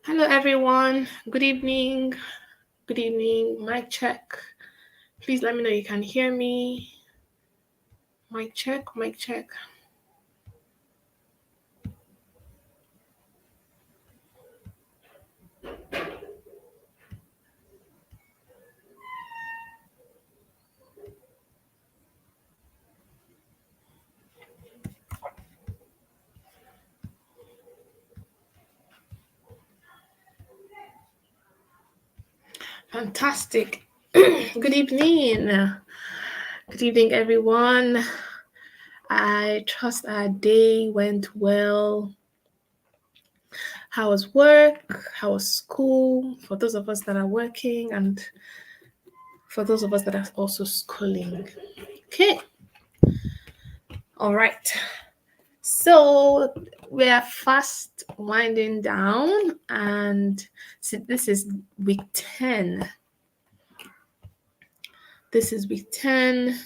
Hello, everyone. Good evening. Good evening. Mic check. Please let me know you can hear me. Mic check. Mic check. Fantastic. Good evening. Good evening, everyone. I trust our day went well. How was work? How was school? For those of us that are working and for those of us that are also schooling. Okay. All right. So we are fast winding down, and this is week 10. This is week 10.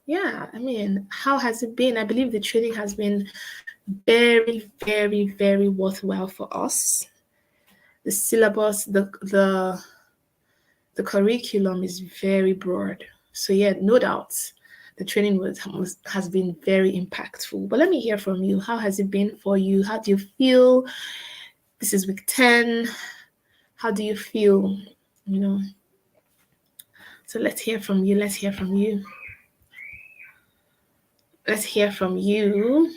Yeah, I mean, how has it been? I believe the training has been very, very, very worthwhile for us. The syllabus, the curriculum is very broad. So yeah, no doubt the training has been very impactful. But let me hear from you. How has it been for you? How do you feel? This is week 10. How do you feel? You know. So let's hear from you. Let's hear from you. Let's hear from you.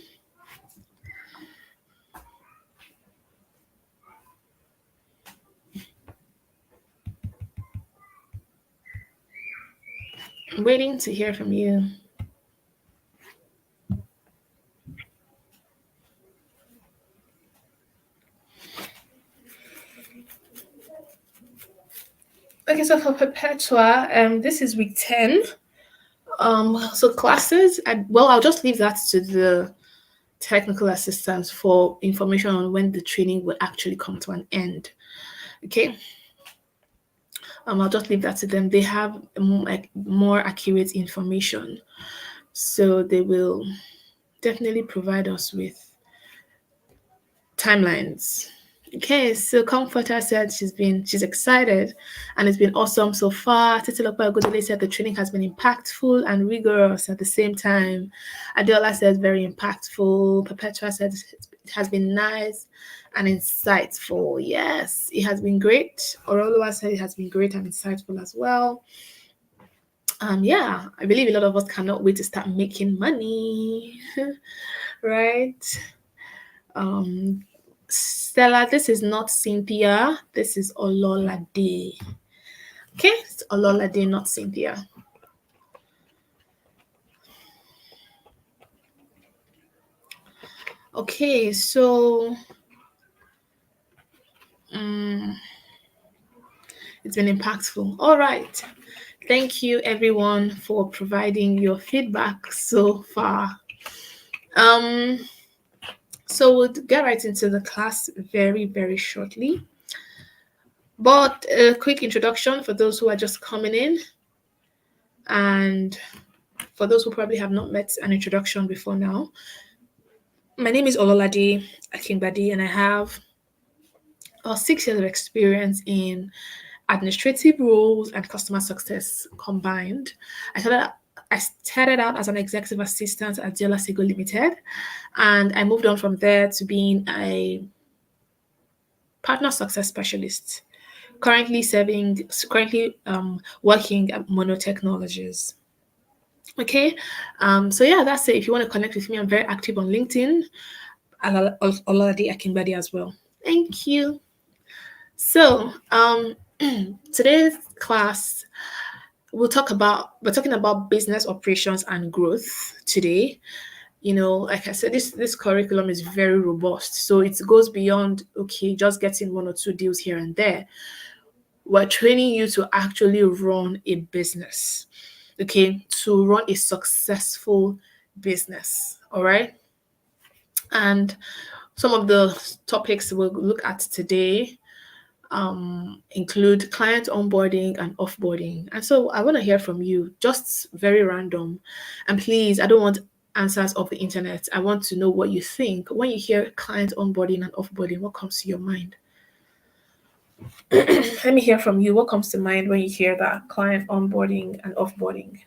I'm waiting to hear from you. Okay, so for Perpetua, this is week 10. So classes, I'll just leave that to the technical assistants for information on when the training will actually come to an end. Okay. I'll just leave that to them. They have more accurate information, so they will definitely provide us with timelines. Okay, so Comforter said she's excited and it's been awesome so far. Titilopa Godele said the training has been impactful and rigorous at the same time. Adiola said very impactful. Perpetua said it has been nice and insightful. Yes, it has been great. Orolua said it has been great and insightful as well. Yeah, I believe a lot of us cannot wait to start making money, right? Stella, this is not Cynthia. This is Ololade. Okay, it's Ololade, not Cynthia. Okay, so it's been impactful. All right. Thank you, everyone, for providing your feedback so far. So we'll get right into the class very, very shortly. But a quick introduction for those who are just coming in, and for those who probably have not met an introduction before now. My name is Ololade Akingbadi, and I have 6 years of experience in administrative roles and customer success combined. I started out as an executive assistant at Diola Sego Limited, and I moved on from there to being a partner success specialist. Currently working at Mono Technologies. Okay, so yeah, that's it. If you want to connect with me, I'm very active on LinkedIn. Ololade Akingbadi as well. Thank you. So, today's class we're talking about business operations and growth today. You know, like I said, this curriculum is very robust, so it goes beyond just getting 1 or 2 deals here and there. We're training you to actually run a business, to run a successful business. All right, and some of the topics we'll look at today include client onboarding and offboarding. And so I want to hear from you, just very random. And please, I don't want answers of the internet. I want to know what you think. When you hear client onboarding and offboarding, what comes to your mind? Let me hear from you. What comes to mind when you hear that client onboarding and offboarding?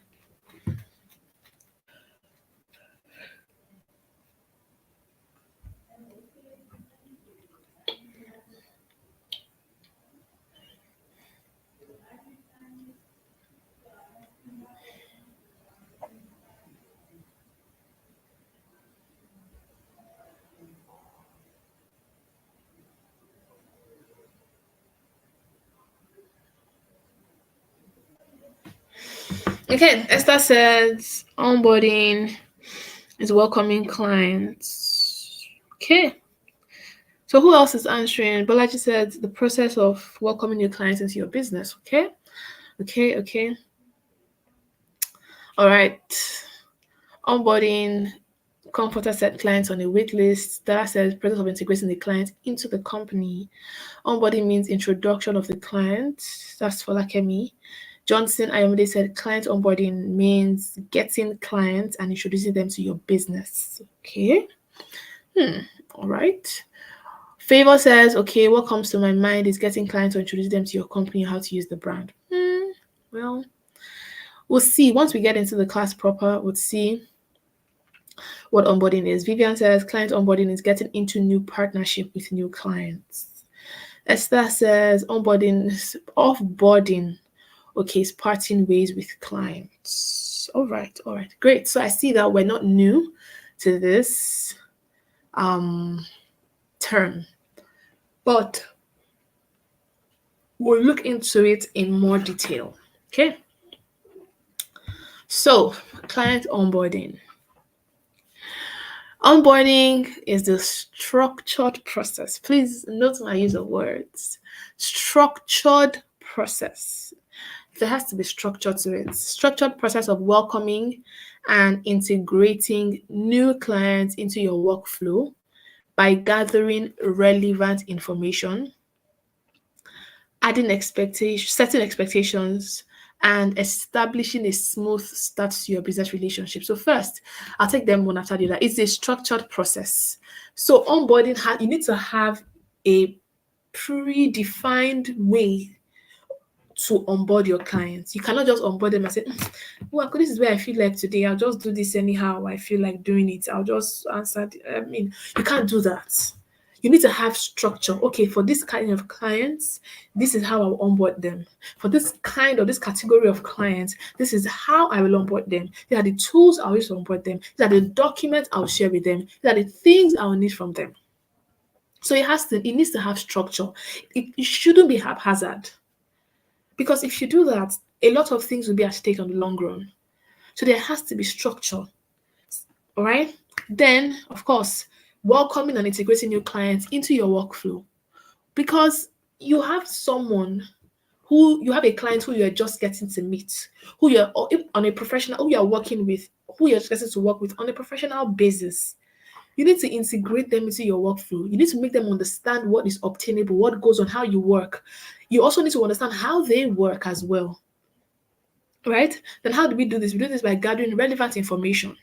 Okay, Esther says onboarding is welcoming clients. Okay. So who else is answering? Bolaji said the process of welcoming your clients into your business. Okay. Okay. All right. Onboarding, Comforter set clients on a wait list. That says process of integrating the client into the company. Onboarding means introduction of the client. That's for Lakemi. Johnson Ayomide said client onboarding means getting clients and introducing them to your business. Okay. All right. Favor says, okay, what comes to my mind is getting clients or introduce them to your company, how to use the brand. Well, we'll see. Once we get into the class proper, we'll see what onboarding is. Vivian says client onboarding is getting into new partnership with new clients. Esther says offboarding. Okay, it's parting ways with clients. All right, great. So I see that we're not new to this term, but we'll look into it in more detail. Okay. So, client onboarding. Onboarding is the structured process. Please note my use of words. Structured process. There has to be structure to it. Structured process of welcoming and integrating new clients into your workflow by gathering relevant information, setting expectations, and establishing a smooth start to your business relationship. So first, I'll take them one after the other. It's a structured process. So onboarding, you need to have a predefined way to onboard your clients. You cannot just onboard them and say, well, this is where I feel like today. I'll just do this anyhow. I feel like doing it. I'll just answer. You can't do that. You need to have structure. Okay, for this kind of clients, this is how I'll onboard them. For this kind or this category of clients, this is how I will onboard them. These are the tools I'll use to onboard them. These are the documents I'll share with them. These are the things I'll need from them. So it needs to have structure. It shouldn't be haphazard. Because if you do that, a lot of things will be at stake on the long run. So there has to be structure. All right. Then, of course, welcoming and integrating new clients into your workflow. Because you have a client who you're just getting to meet, who you're on a professional, who you're working with, who you're getting to work with on a professional basis. You need to integrate them into your workflow. You need to make them understand what is obtainable, what goes on, how you work. You also need to understand how they work as well. Right? Then how do we do this? We do this by gathering relevant information.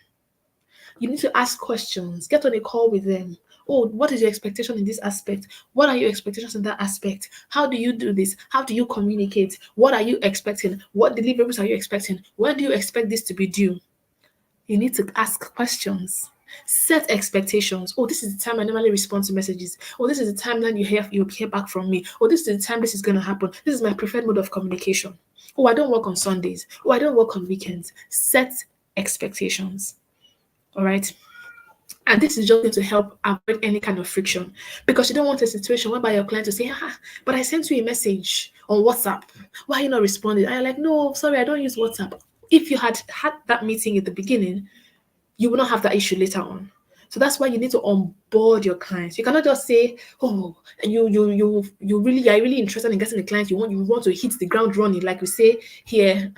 You need to ask questions, get on a call with them. Oh, what is your expectation in this aspect? What are your expectations in that aspect? How do you do this? How do you communicate? What are you expecting? What deliverables are you expecting? When do you expect this to be due? You need to ask questions. Set expectations. Oh, this is the time I normally respond to messages. Oh, this is the time that you hear back from me. Oh, this is the time this is going to happen. This is my preferred mode of communication. Oh, I don't work on Sundays. Oh, I don't work on weekends. Set expectations. All right. And this is just going to help avoid any kind of friction, because you don't want a situation whereby your client will say, but I sent you a message on WhatsApp. Why are you not responding? And you're like, no, sorry, I don't use WhatsApp. If you had that meeting at the beginning, you will not have that issue later on. So that's why you need to onboard your clients. You cannot just say, oh, you're really interested in getting a client. You want to hit the ground running, like we say here,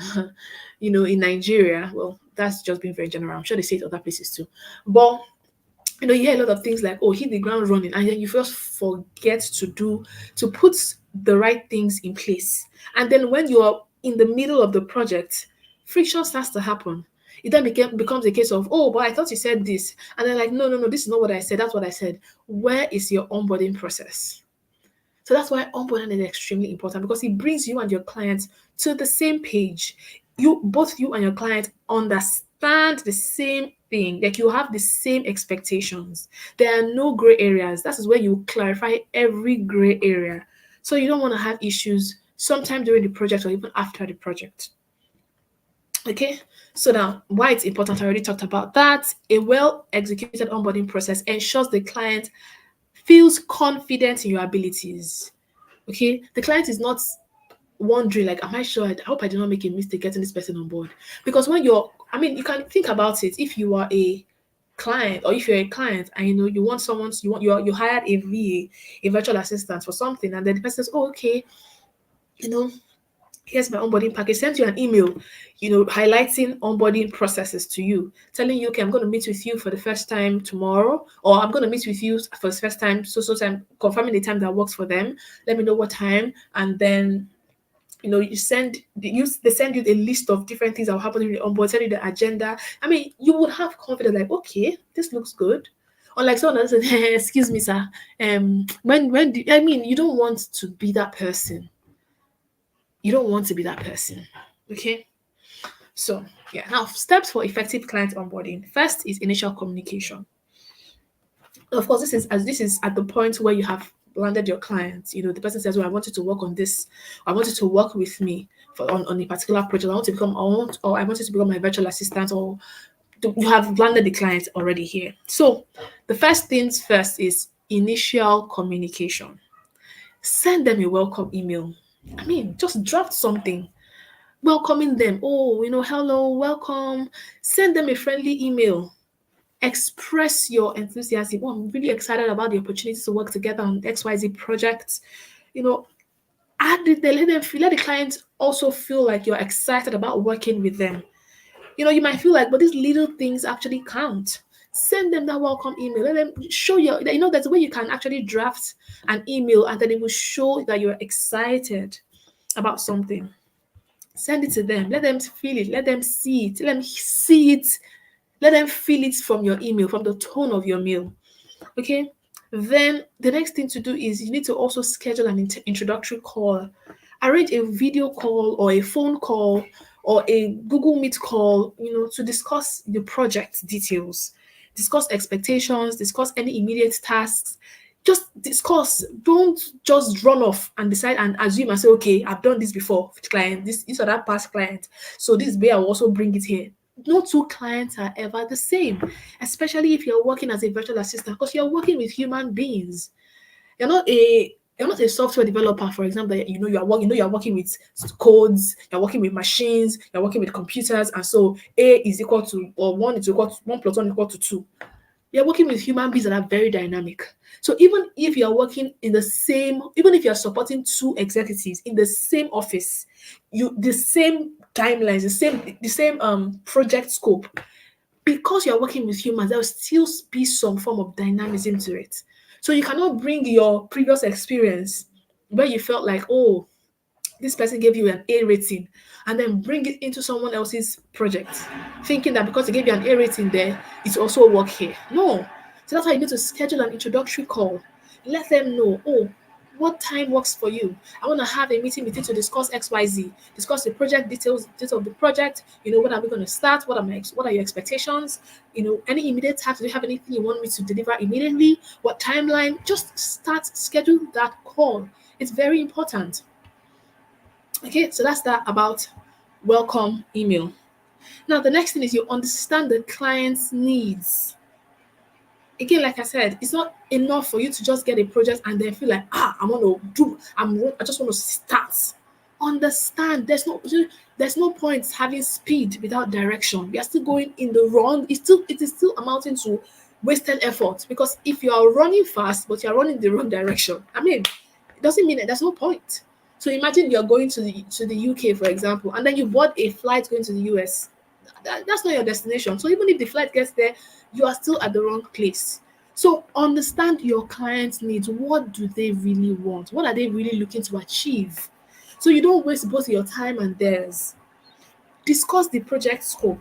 in Nigeria. Well, that's just being very general. I'm sure they say it other places too. But you hear a lot of things like, oh, hit the ground running, and then you first forget to put the right things in place. And then when you're in the middle of the project, friction starts to happen. It then becomes a case of, oh, but I thought you said this. And they're like, no, this is not what I said. That's what I said. Where is your onboarding process? So that's why onboarding is extremely important, because it brings you and your clients to the same page. Both you and your client understand the same thing. Like, you have the same expectations. There are no gray areas. That is where you clarify every gray area. So you don't want to have issues sometime during the project or even after the project. Okay, so now why it's important, I already talked about that. A well-executed onboarding process ensures the client feels confident in your abilities. Okay, the client is not wondering, like, am I sure? I hope I did not make a mistake getting this person on board. Because when you can think about it. If you are a client, or if you're a client and you want someone, you hired a VA, a virtual assistant for something, and then the person says, oh, okay, here's my onboarding package, send you an email, highlighting onboarding processes to you, telling you, okay, I'm going to meet with you for the first time tomorrow, or I'm going to meet with you for the first time, so time, confirming the time that works for them. Let me know what time, and then they send you a list of different things that will happen in the onboard, send you the agenda. You would have confidence, like, okay, this looks good. Unlike someone else said, hey, excuse me, sir. When do you don't want to be that person. You don't want to be that person. Okay. So yeah. Now, steps for effective client onboarding. First is initial communication. Of course, this is at the point where you have landed your client. The person says, well, I want you to work on this. I want you to work with me on a particular project. I want you to become my virtual assistant, or you have landed the client already here. So the first things first is initial communication. Send them a welcome email. Just draft something welcoming them. Oh, hello, welcome. Send them a friendly email. Express your enthusiasm. Oh, I'm really excited about the opportunity to work together on XYZ projects. Add it there. Let the client also feel like you're excited about working with them. You might feel like, but these little things actually count. Send them that welcome email. Let them show there's a way you can actually draft an email, and then it will show that you're excited about something. Send it to them. Let them feel it. Let them see it. Let them see it. Let them feel it from your email, from the tone of your mail. Okay. Then the next thing to do is you need to also schedule an introductory call. Arrange a video call or a phone call or a Google Meet call, to discuss the project details, discuss expectations, discuss any immediate tasks. Just discuss. Don't just run off and decide and assume and say, okay, I've done this before with client. This or that past client. So this way I will also bring it here. No two clients are ever the same, especially if you're working as a virtual assistant, because you're working with human beings. You're not a software developer, for example, that you're working with codes, you're working with machines, you're working with computers, and so A is equal to, or 1 plus 1 equal to 2. You're working with human beings that are very dynamic. So even if you're working even if you're supporting two executives in the same office, the same timelines, the same project scope, because you're working with humans, there will still be some form of dynamism to it. So you cannot bring your previous experience where you felt like, oh, this person gave you an A rating, and then bring it into someone else's project, thinking that because they gave you an A rating there, it's also work here. No. So that's why you need to schedule an introductory call. Let them know, oh, what time works for you? I want to have a meeting with you to discuss XYZ, discuss the project details of the project. When are we going to start? What are your expectations? Any immediate tasks? Do you have anything you want me to deliver immediately? What timeline? Just schedule that call. It's very important. Okay, so that's that about welcome email. Now, the next thing is you understand the client's needs. Again, like I said, it's not enough for you to just get a project and then feel like, I just want to start. Understand. There's no point having speed without direction. We are still going in the wrong. It is still amounting to wasted effort, because if you are running fast but you are running the wrong direction, it doesn't mean that there's no point. So imagine you're going to the UK, for example, and then you bought a flight going to the US. That's not your destination. So even if the flight gets there, you are still at the wrong place. So understand your client's needs. What do they really want? What are they really looking to achieve? So you don't waste both your time and theirs. Discuss the project scope.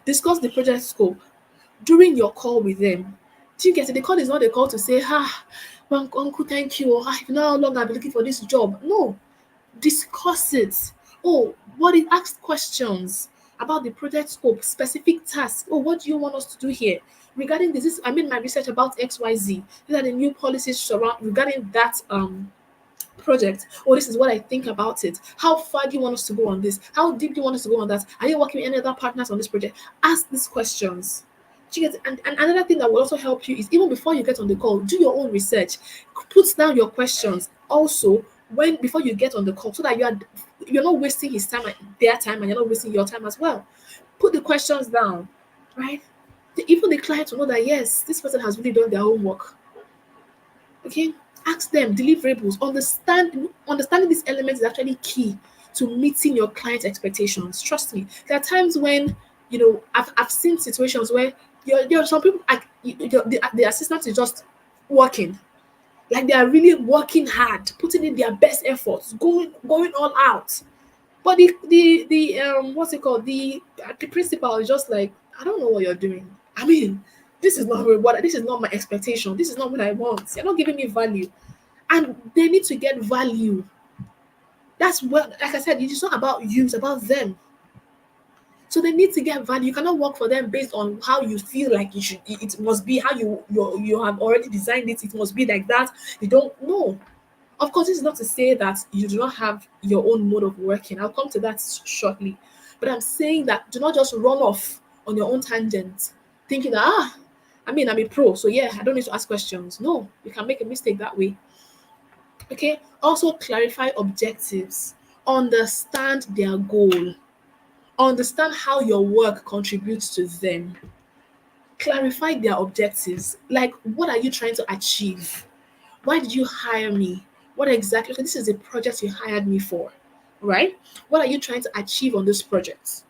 Discuss the project scope during your call with them. Do you get it? The call is not a call to say, well, uncle, thank you. You know how long I've been looking for this job. No, discuss it. Oh, what is ask questions about the project scope, specific tasks. Oh, what do you want us to do here? Regarding this, I made my research about XYZ. These are the new policies surround regarding that project. Oh, this is what I think about it. How far do you want us to go on this? How deep do you want us to go on that? Are you working with any other partners on this project? Ask these questions. Do you get it? And another thing that will also help you is even before you get on the call, do your own research. Put down your questions. Also, when before you get on the call, so that you're not wasting his time and their time, and you're not wasting your time as well. Put the questions down, right? Even the client will know that yes, this person has really done their homework. Okay, ask them deliverables. Understanding these elements is actually key to meeting your client's expectations. Trust me, there are times when I've seen situations where there are some people like the assistant is just working, like they are really working hard, putting in their best efforts, going all out. But the what's it called? The principal is just like, I don't know what you're doing. I mean, this is not my expectation. This is not what I want. You're not giving me value. And they need to get value. That's what, like I said, it's not about you, it's about them. So they need to get value. You cannot work for them based on how you feel like it must be, how you have already designed it. It must be like that. You don't know. Of course, this is not to say that you do not have your own mode of working. I'll come to that shortly. But I'm saying that do not just run off on your own tangent, thinking that, I'm a pro, so yeah, I don't need to ask questions. No, you can make a mistake that way. Okay. Also, clarify objectives, understand their goal, understand how your work contributes to them. Clarify their objectives. Like, what are you trying to achieve? Why did you hire me? What exactly? Okay, this is the project you hired me for, right? What are you trying to achieve on this project?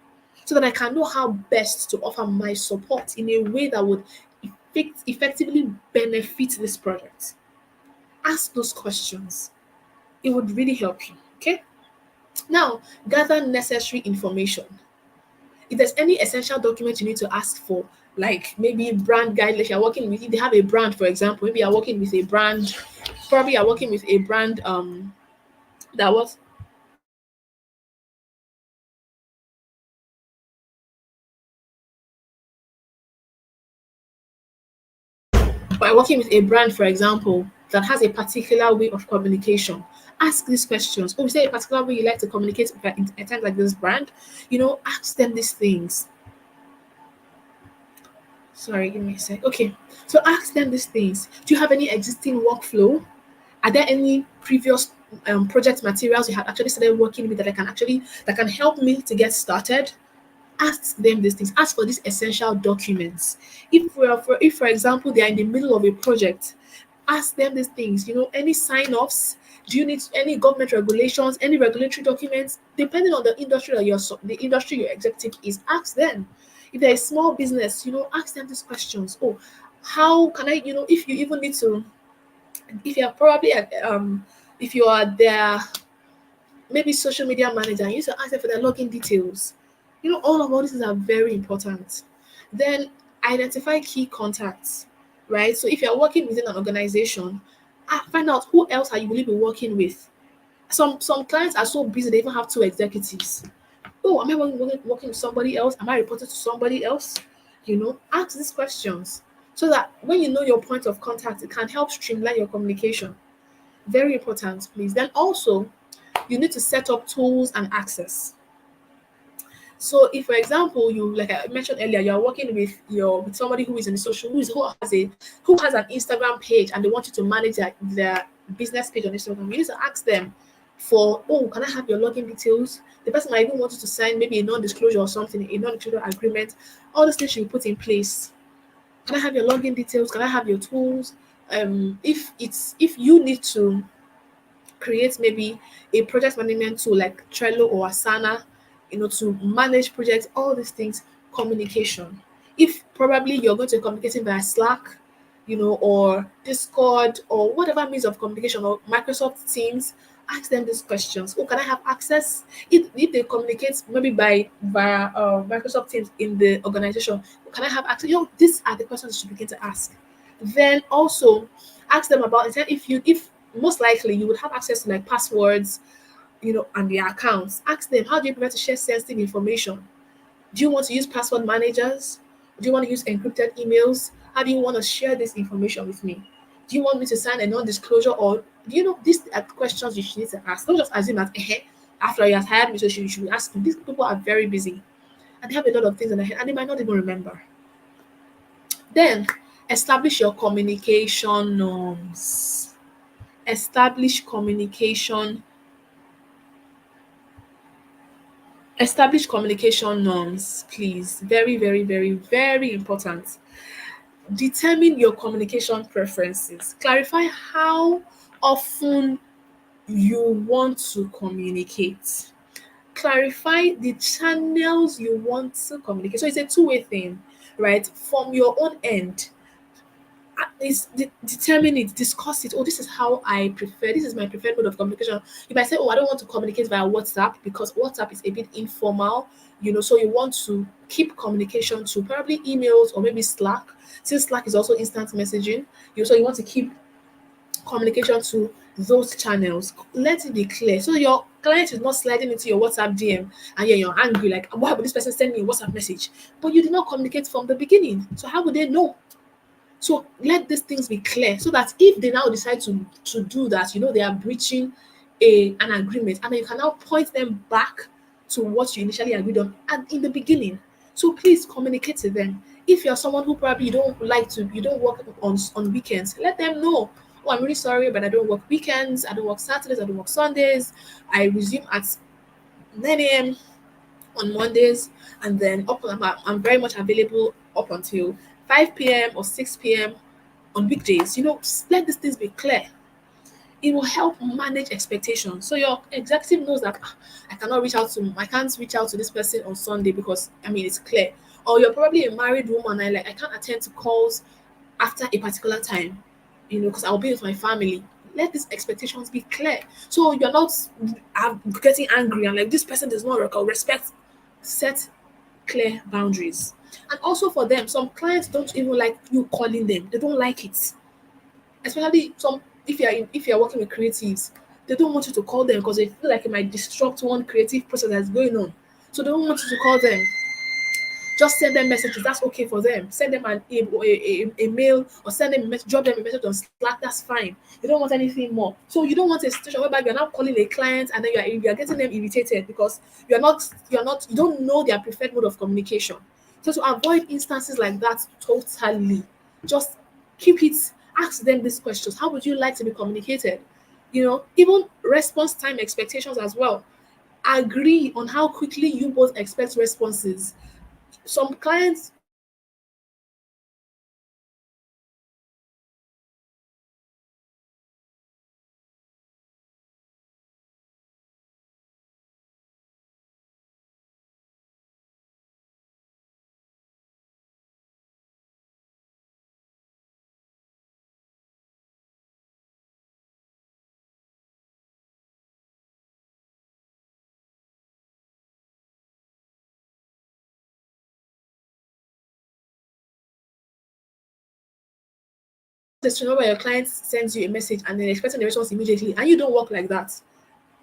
So that I can know how best to offer my support in a way that would effectively benefit this project. Ask those questions. It would really help you. Okay. Now, gather necessary information. If there's any essential document you need to ask for, like maybe brand guidelines, if you're working with, if they have a brand, for example, maybe you're working with a brand, probably you're working with a brand that was by working with a brand, for example, that has a particular way of communication. Ask these questions. Oh, is there a particular way you like to communicate at times like this brand? Ask them these things. Sorry, give me a sec. Okay, so ask them these things. Do you have any existing workflow? Are there any previous project materials you have actually started working with that can help me to get started? Ask them these things. Ask for these essential documents. If for example they are in the middle of a project, ask them these things. Any sign-offs? Do you need any government regulations, any regulatory documents? Depending on the industry that the industry your executive is, ask them. If they're a small business, ask them these questions. Oh, how can I, if you even need to, if you're probably if you are their maybe social media manager, you need to ask them for their login details. All these are very important. Then identify key contacts, right? So if you're working within an organization, find out who else are you will be working with. Some clients are so busy they even have two executives. Oh, am I working with somebody else? Am I reporting to somebody else? Ask these questions so that when you know your point of contact, it can help streamline your communication. Very important, please. Then also, you need to set up tools and access. So if, for example, you like I mentioned earlier, you are working with somebody who is in the social who has an Instagram page and they want you to manage their business page on Instagram, you need to ask them for, oh, can I have your login details? The person might even want you to sign maybe a non-disclosure or something, a non-disclosure agreement. All these things should be put in place. Can I have your login details? Can I have your tools? If you need to create maybe a project management tool like Trello or Asana, to manage projects, all these things, communication. If probably you're going to be communicating via Slack, or Discord or whatever means of communication or Microsoft Teams, Ask them these questions. Oh, can I have access? If they communicate maybe by via Microsoft Teams in the organization, can I have access? These are the questions you should begin to ask. Then also ask them about if most likely you would have access to like passwords, and their accounts. Ask them, how do you prefer to share sensitive information? Do you want to use password managers? Do you want to use encrypted emails? How do you want to share this information with me? Do you want me to sign a non-disclosure, or these are questions you should need to ask. Don't just assume that after you have hired me, so you should be asking. These people are very busy and they have a lot of things in their head and they might not even remember. Then establish your communication norms. Establish communication establish communication norms, please. Very, very, very, very important. Determine your communication preferences. Clarify how often you want to communicate. Clarify the channels you want to communicate. So it's a two-way thing, right? From your own end, determine it, discuss it. Oh, this is how I prefer. This is my preferred mode of communication. You might say, oh, I don't want to communicate via WhatsApp because WhatsApp is a bit informal, so you want to keep communication to probably emails or maybe Slack, since Slack is also instant messaging. So you want to keep communication to those channels. Let it be clear. So your client is not sliding into your WhatsApp DM and you're angry, like, why would this person send me a WhatsApp message? But you did not communicate from the beginning. So how would they know? So let these things be clear so that if they now decide to do that, they are breaching an agreement, and then you can now point them back to what you initially agreed on and in the beginning. So please communicate to them. If you're someone who probably you don't work on weekends, let them know. Oh, I'm really sorry, but I don't work weekends, I don't work Saturdays, I don't work Sundays. I resume at 9 a.m. on Mondays, and then I'm very much available up until 5 p.m. or 6 p.m. on weekdays. Let these things be clear. It will help manage expectations. So your executive knows that I can't reach out to this person on Sunday because it's clear. Or you're probably a married woman and I can't attend to calls after a particular time, because I'll be with my family. Let these expectations be clear. So you're not getting angry and like this person does not respect. Set clear boundaries. And also for them, some clients don't even like you calling them. They don't like it. Especially if you're working with creatives, they don't want you to call them because they feel like it might disrupt one creative process that's going on. So they don't want you to call them. Just send them messages. That's okay for them. Send them a mail or send them a message, drop them a message on Slack. That's fine. They don't want anything more. So you don't want a situation whereby you're now calling a client and then you're getting them irritated because you don't know their preferred mode of communication. So to avoid instances like that totally, just keep it. Ask them these questions. How would you like to be communicated? Even response time expectations as well. Agree on how quickly you both expect responses. Some clients where your client sends you a message and then expecting the response immediately, and you don't work like that.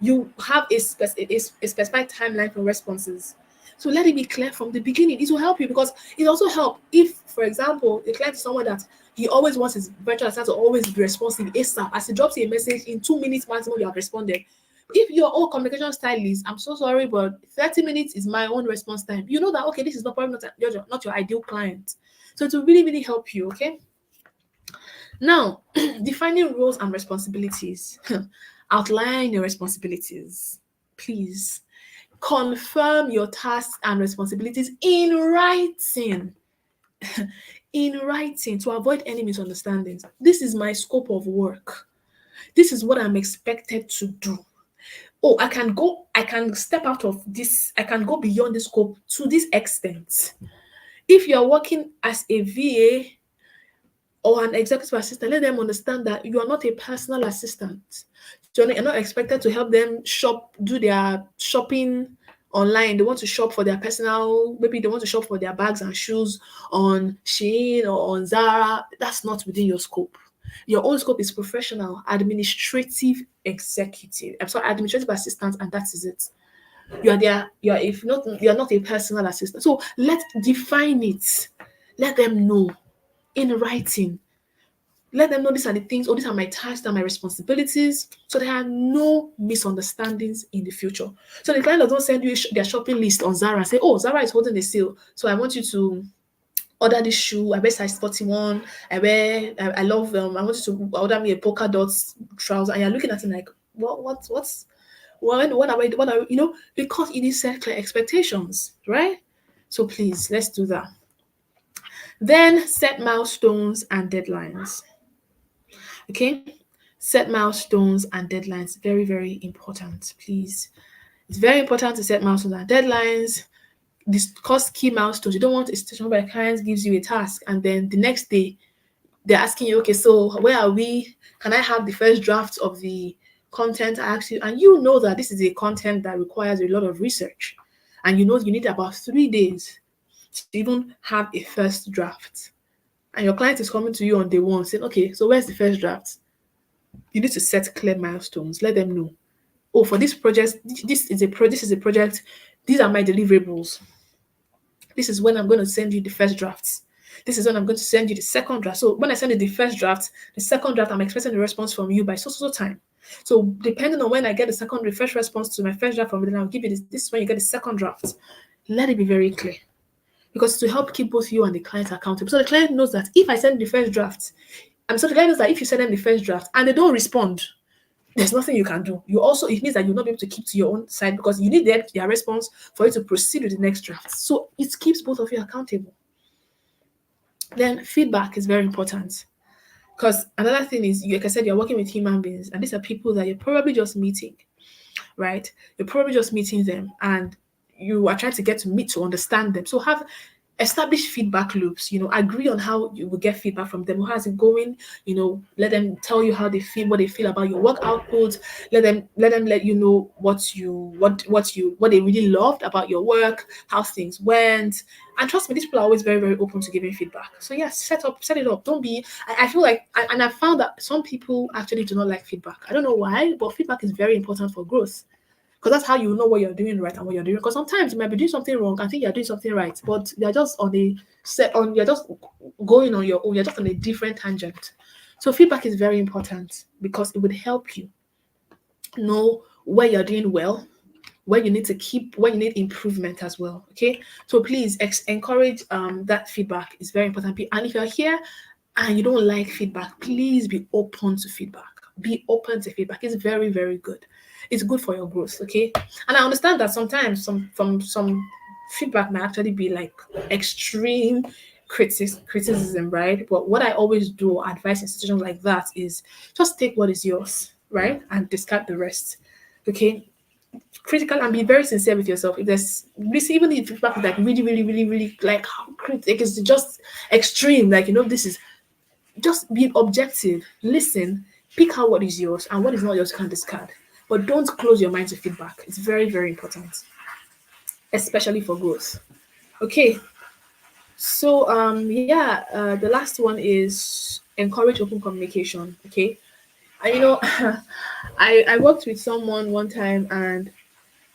You have a specified timeline for responses. So let it be clear from the beginning. It will help you because it also help if, for example, the client is someone that he always wants his virtual assistant to always be responsive ASAP. As he drops you a message in 2 minutes maximum, you have responded. If your own communication style is, I'm so sorry, but 30 minutes is my own response time, you know that okay, this is probably not your ideal client. So it will really, really help you, okay? Now, defining roles and responsibilities. Outline your responsibilities, please. Confirm your tasks and responsibilities in writing. In writing to avoid any misunderstandings. This is my scope of work. This is what I'm expected to do. Oh, I can step out of this, I can go beyond the scope to this extent. If you're working as a VA, or an executive assistant, let them understand that you are not a personal assistant. You're not expected to help them do their shopping online. They want to shop for their personal, maybe they want to shop for their bags and shoes on Shein or on Zara. That's not within your scope. Your own scope is professional, administrative executive. I'm sorry, administrative assistant, and that is it. You're not a personal assistant. So let's define it. Let them know in writing. Let them know these are the things, or these are my tasks and my responsibilities, so there are no misunderstandings in the future. So the client doesn't send you their shopping list on Zara and say, "Oh, Zara is holding a sale, so I want you to order this shoe. I wear size 41. I love them. I want you to order me a polka dots trouser." And you're looking at it like, what's what are because it is set clear expectations, right? So please, let's do that. Then set milestones and deadlines. Okay, set milestones and deadlines. Very, very important. Please, it's very important to set milestones and deadlines. Discuss key milestones. You don't want a situation where a client gives you a task and then the next day they're asking you, okay, so where are we? Can I have the first draft of the content I asked you? And you know that this is a content that requires a lot of research. And you know you need about 3 days to even have a first draft. And your client is coming to you on day one saying, okay, so where's the first draft? You need to set clear milestones. Let them know. Oh, for this project, this is a project. These are my deliverables. This is when I'm going to send you the first drafts. This is when I'm going to send you the second draft. So when I send you the first draft, the second draft, I'm expecting a response from you by so time. So depending on when I get the first response to my first draft from you, then I'll give you this. This is when you get the second draft. Let it be very clear. Because to help keep both you and the client accountable. So the client knows that if I send the first draft, so the client knows that if you send them the first draft and they don't respond, there's nothing you can do. It means that you'll not be able to keep to your own side because you need their response for you to proceed with the next draft. So it keeps both of you accountable. Then feedback is very important. Because another thing is, like I said, you're working with human beings, and these are people that you're probably just meeting, right? You're probably just meeting them, and you are trying to get to understand them. So have establish feedback loops, agree on how you will get feedback from them. How's it going? Let them tell you how they feel, what they feel about your work output. Let them let you know what they really loved about your work, how things went. And trust me, these people are always very, very open to giving feedback. So yes, set it up. Don't be. I feel like, and I found that some people actually do not like feedback. I don't know why, but feedback is very important for growth. Because that's how you know what you're doing right and what you're doing. Because sometimes you might be doing something wrong and think you're doing something right, but you're just you're just going on your own. You're just on a different tangent. So feedback is very important because it would help you know where you're doing well, where you need improvement as well. Okay, so please encourage that feedback is very important. And if you're here and you don't like feedback, please be open to feedback. Be open to feedback. It's very, very good. It's good for your growth, okay? And I understand that sometimes some feedback may actually be like extreme criticism, right? But what I always do, advise in situations like that, is just take what is yours, right? And discard the rest, okay? Critical and be very sincere with yourself. If there's even if feedback is like really, really, really, really like critic is just extreme, like this is just be objective, listen, pick out what is yours and what is not yours you can discard. But don't close your mind to feedback. It's very, very important, especially for growth. Okay. So the last one is encourage open communication. Okay. And I worked with someone one time and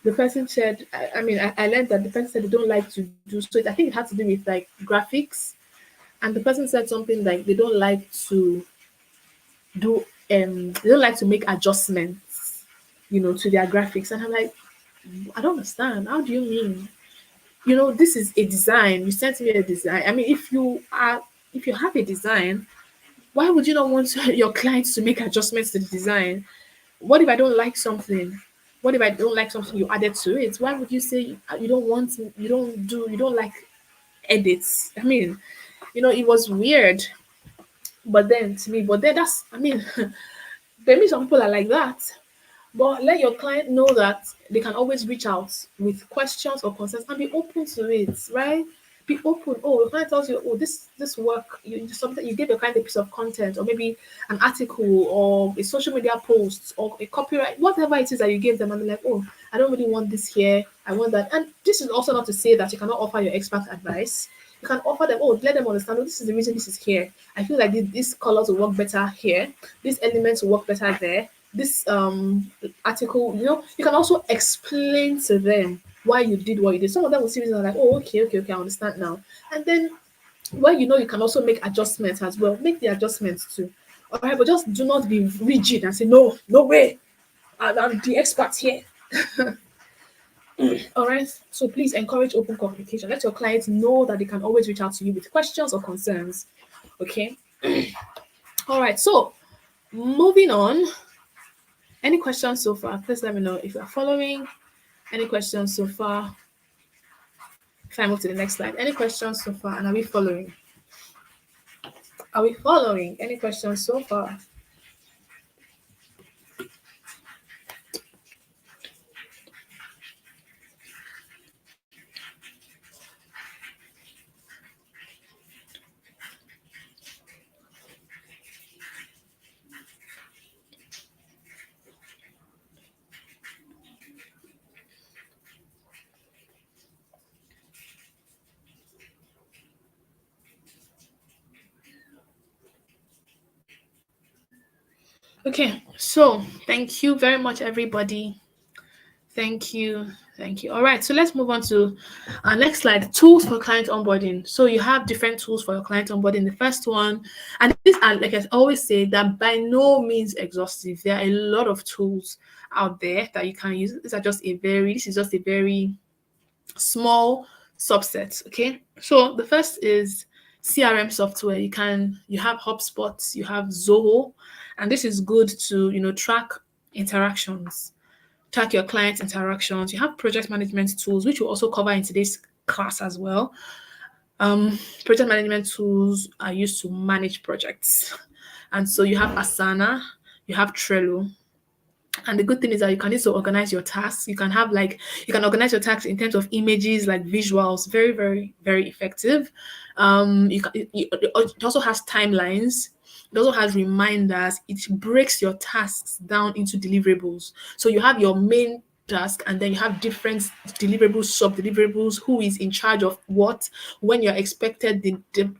the person said, I learned that the person said they don't like to do so. I think it had to do with like graphics. And the person said something like they don't like to make adjustments, to their graphics. And I'm like, I don't understand. How do you mean? This is a design. You sent me a design. I mean, if you have a design, why would you not want your clients to make adjustments to the design? What if I don't like something? What if I don't like something you added to it? Why would you say you don't like edits? I mean, it was weird. But then that's, maybe some people are like that. But let your client know that they can always reach out with questions or concerns and be open to it, right? Be open. Oh, your client tells you, oh, this work, something you give a client a piece of content, or maybe an article, or a social media post, or a copyright, whatever it is that you give them, and they're like, oh, I don't really want this here. I want that. And this is also not to say that you cannot offer your expert advice. You can offer them, oh, let them understand, oh, this is the reason this is here. I feel like these colors will work better here. These elements will work better there. This article, you can also explain to them why you did what you did. Some of them will see it and like, oh, okay, I understand now. And then when you can also make adjustments as well. Make the adjustments too. All right, but just do not be rigid and say, no way. I'm the expert here. All right. So please encourage open communication. Let your clients know that they can always reach out to you with questions or concerns. Okay. All right. So moving on. Any questions so far? Please let me know if you are following. Any questions so far? If I move to the next slide. Any questions so far? And are we following? Are we following? Any questions so far? Okay, so thank you very much, everybody. Thank you. All right, so let's move on to our next slide, tools for client onboarding. So you have different tools for your client onboarding. The first one, and these are, like I always say, that by no means exhaustive. There are a lot of tools out there that you can use. This is just a very small subset. Okay, so the first is CRM software. You have HubSpot, you have Zoho, and this is good to track interactions, track your client interactions. You have project management tools, which we'll also cover in today's class as well. Project management tools are used to manage projects, and so you have Asana, you have Trello. And the good thing is that you can also organize your tasks. You can organize your tasks in terms of images, like visuals. Very, very, very effective. It also has timelines. It also has reminders. It breaks your tasks down into deliverables. So you have your main task, and then you have different deliverables, sub deliverables, who is in charge of what, when you're expected, the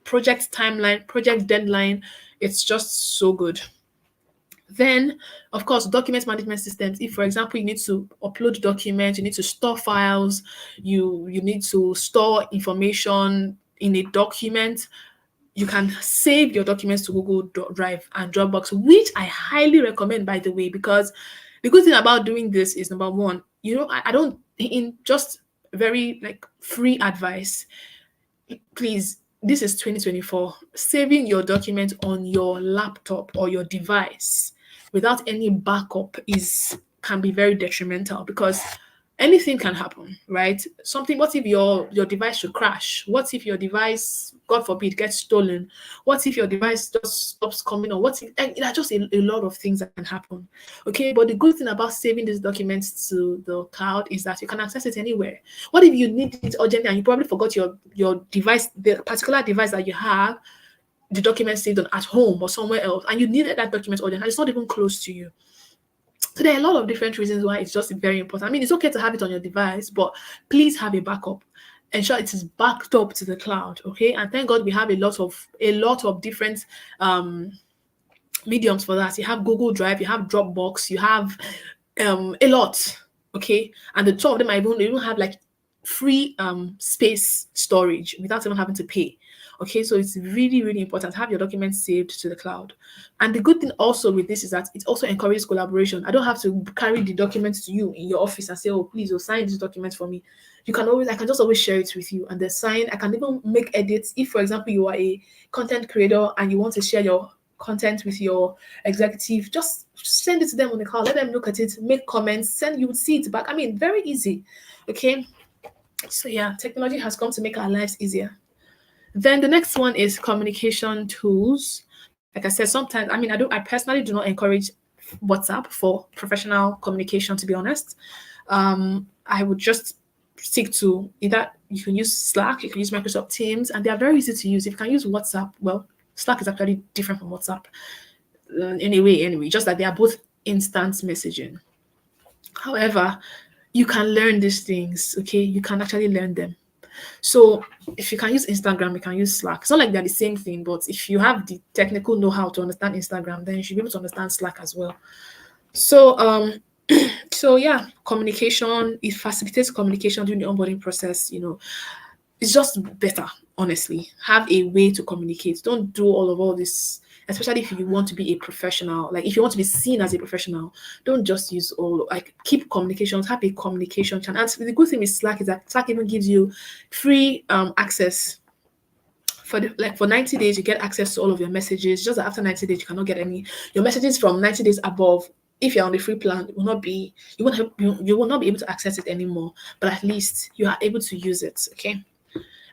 project timeline, project deadline. It's just so good. Then, of course, document management systems. If, for example, you need to upload documents, you need to store files, you need to store information in a document, you can save your documents to Google Drive and Dropbox, which I highly recommend, by the way, because the good thing about doing this is, number one, I don't, in just very free advice, please, this is 2024. Saving your document on your laptop or your device without any backup can be very detrimental, because anything can happen, right? What if your device should crash? What if your device, God forbid, gets stolen? What if your device just stops coming on? There are just a lot of things that can happen. Okay, but the good thing about saving these documents to the cloud is that you can access it anywhere. What if you need it urgently and you probably forgot your device, the particular device that you have, the document saved on at home or somewhere else, and you needed that document urgent, and it's not even close to you? So there are a lot of different reasons why it's just very important. I mean, it's okay to have it on your device, but please have a backup. Ensure it is backed up to the cloud, okay? And thank God we have a lot of different mediums for that. You have Google Drive, you have Dropbox, you have a lot, okay? And the two of them they even have free space storage without even having to pay. Okay, so it's really, really important to have your documents saved to the cloud. And the good thing also with this is that it also encourages collaboration. I don't have to carry the documents to you in your office and say, oh, please, sign this document for me. I can just always share it with you. And the sign, I can even make edits. If, for example, you are a content creator and you want to share your content with your executive, just send it to them on the call. Let them look at it, make comments, you would see it back. I mean, very easy. Okay. So yeah, technology has come to make our lives easier. Then the next one is communication tools. Like I said, sometimes, I personally do not encourage WhatsApp for professional communication, to be honest. I would just stick to either you can use Slack, you can use Microsoft Teams, and they are very easy to use. If you can use WhatsApp, well, Slack is actually different from WhatsApp. Anyway, just that they are both instant messaging. However, you can learn these things, okay? You can actually learn them. So if you can use Instagram, you can use Slack. It's not like they're the same thing, but if you have the technical know-how to understand Instagram, then you should be able to understand Slack as well. So so yeah, communication, it facilitates communication during the onboarding process, it's just better, honestly. Have a way to communicate. Don't do all this, especially if you want to be a professional. Like if you want to be seen as a professional, don't just use keep communications, have a communication channel. And the good thing with Slack is that Slack even gives you free access for 90 days. You get access to all of your messages. Just that after 90 days, you cannot get any your messages from 90 days above. If you're on the free plan, it will not be you will not be able to access it anymore. But at least you are able to use it. Okay.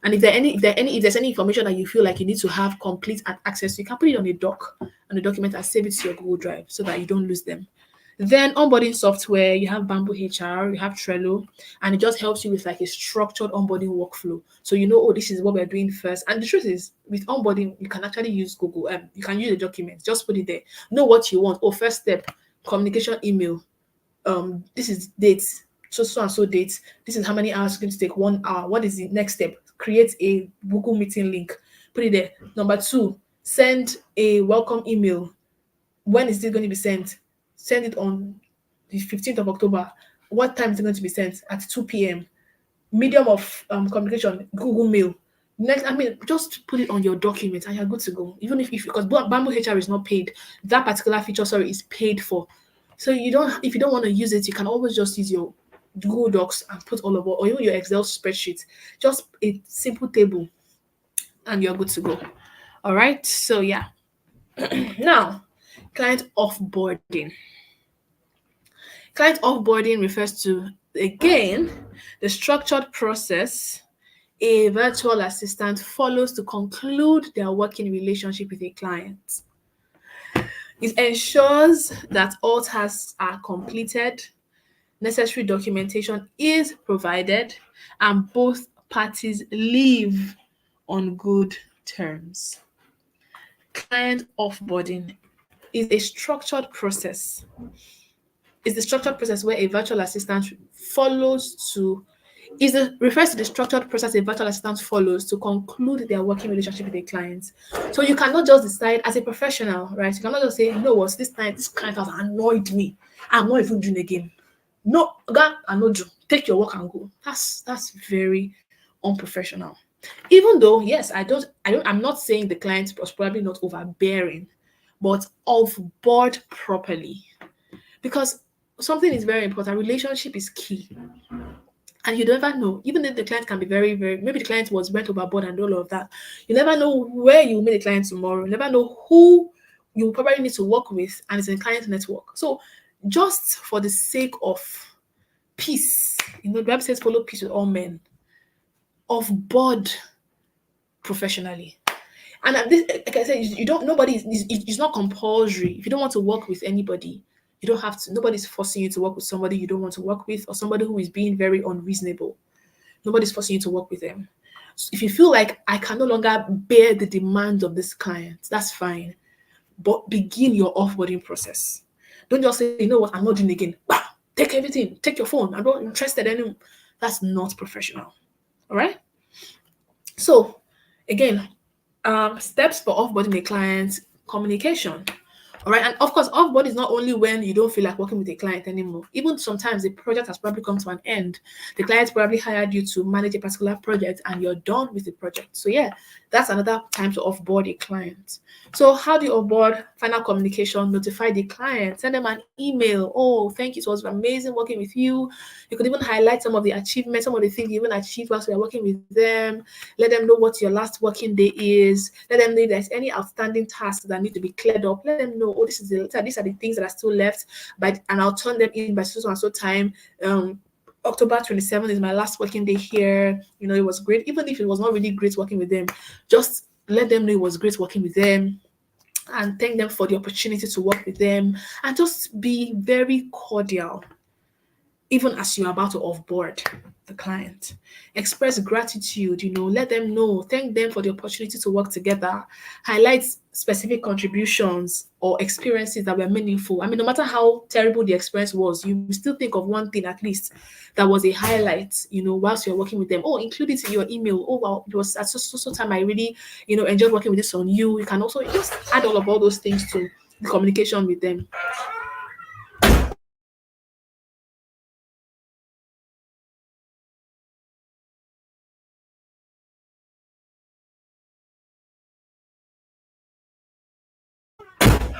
And if there's any information that you feel like you need to have complete access, you can put it on a document, and save it to your Google Drive so that you don't lose them. Then onboarding software, you have Bamboo HR, you have Trello, and it just helps you with like a structured onboarding workflow. So this is what we're doing first. And the truth is, with onboarding, you can actually use Google. You can use a document, just put it there. Know what you want. First step, communication email. This is dates. So and so dates. This is how many hours it's going to take. 1 hour. What is the next step? Create a Google meeting link. Put it there. Number 2, send a welcome email. When is it going to be sent? Send it on the 15th of October. What time is it going to be sent? At 2 p.m. Medium of communication, Google Mail. Next, just put it on your document and you're good to go. Even if because Bamboo HR is not paid, that particular feature, is paid for. So if you don't want to use it, you can always just use your Google Docs and put all of it, or even your Excel spreadsheet, just a simple table, and you're good to go. All right. So yeah. Now, client offboarding. Client offboarding refers to, again, the structured process a virtual assistant follows to conclude their working relationship with a client. It ensures that all tasks are completed, necessary documentation is provided, and both parties live on good terms. Client offboarding is a structured process. It's the structured process where a virtual assistant refers to the structured process a virtual assistant follows to conclude their working relationship with a client. So you cannot just decide as a professional, right? You cannot just say, this client has annoyed me. I'm not even doing again. No, I'm not doing. Take your work and go. That's very unprofessional. Even though, yes, I'm not saying the client was probably not overbearing, but off board properly. Because something is very important. Relationship is key. And you never know, even if the client can be very, very, maybe the client went overboard and all of that. You never know where you will meet the client tomorrow. You never know who you probably need to work with, and it's in client network. So just for the sake of peace, the Bible says follow peace with all men. Off board professionally. And this, like I said, it's not compulsory. If you don't want to work with anybody, you don't have to. Nobody's forcing you to work with somebody you don't want to work with, or somebody who is being very unreasonable. Nobody's forcing you to work with them. So if you feel like I can no longer bear the demands of this client, that's fine. But begin your offboarding process. Don't just say, you know what, I'm not doing again. Take everything. Take your phone. I'm not interested anymore. That's not professional. All right? So, again, steps for offboarding a client: communication. All right. And of course, offboard is not only when you don't feel like working with a client anymore. Even sometimes the project has probably come to an end. The client probably hired you to manage a particular project and you're done with the project. So yeah, that's another time to offboard a client. So how do you offboard? Final communication: notify the client, send them an email. Oh, thank you. It was amazing working with you. You could even highlight some of the achievements, some of the things you even achieved whilst we are working with them. Let them know what your last working day is. Let them know if there's any outstanding tasks that need to be cleared up. Let them know, these are the things that are still left, and I'll turn them in by so and so time. October 27th is my last working day here. It was great. Even if it was not really great working with them, just let them know it was great working with them, and thank them for the opportunity to work with them, and just be very cordial. even as you're about to offboard the client. Express gratitude, let them know, thank them for the opportunity to work together, highlight specific contributions or experiences that were meaningful. I mean, no matter how terrible the experience was, you still think of one thing at least that was a highlight, whilst you're working with them. Oh, include it in your email. Oh, wow, it was at so time I really, enjoyed working with this on you. You can also just add all those things to the communication with them.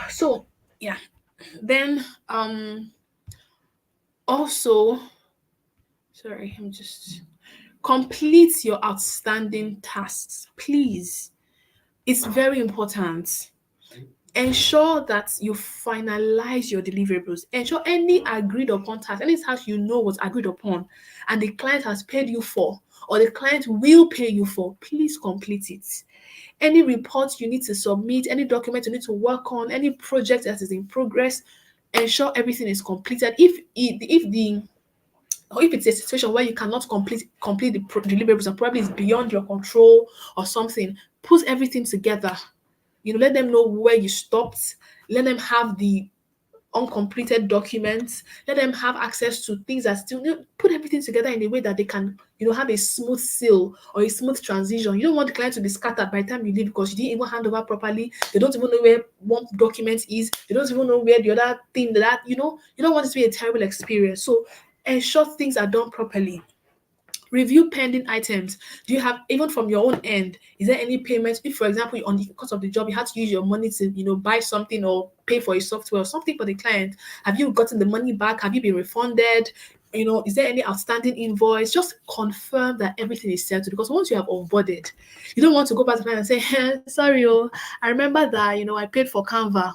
So yeah, then also, sorry, I'm just complete your outstanding tasks, please. It's very important. Ensure that you finalize your deliverables. Ensure any agreed upon task, any task was agreed upon and the client has paid you for, or the client will pay you for, please complete it. Any reports you need to submit, any document you need to work on, any project that is in progress, ensure everything is completed. If it's a situation where you cannot complete the deliverables and probably it's beyond your control or something, put everything together. Let them know where you stopped. Let them have the uncompleted documents. Let them have access to things that still, put everything together in a way that they can, have a smooth seal or a smooth transition. You don't want the client to be scattered by the time you leave because you didn't even hand over properly. They don't even know where one document is. They don't even know where the other thing you don't want it to be a terrible experience. So ensure things are done properly. Review pending items. Do you have, even from your own end, is there any payments? If, for example, on the course of the job, you had to use your money to, buy something or pay for a software or something for the client, have you gotten the money back? Have you been refunded? Is there any outstanding invoice? Just confirm that everything is settled, because once you have onboarded, you don't want to go back to the client and say, sorry, I remember that, I paid for Canva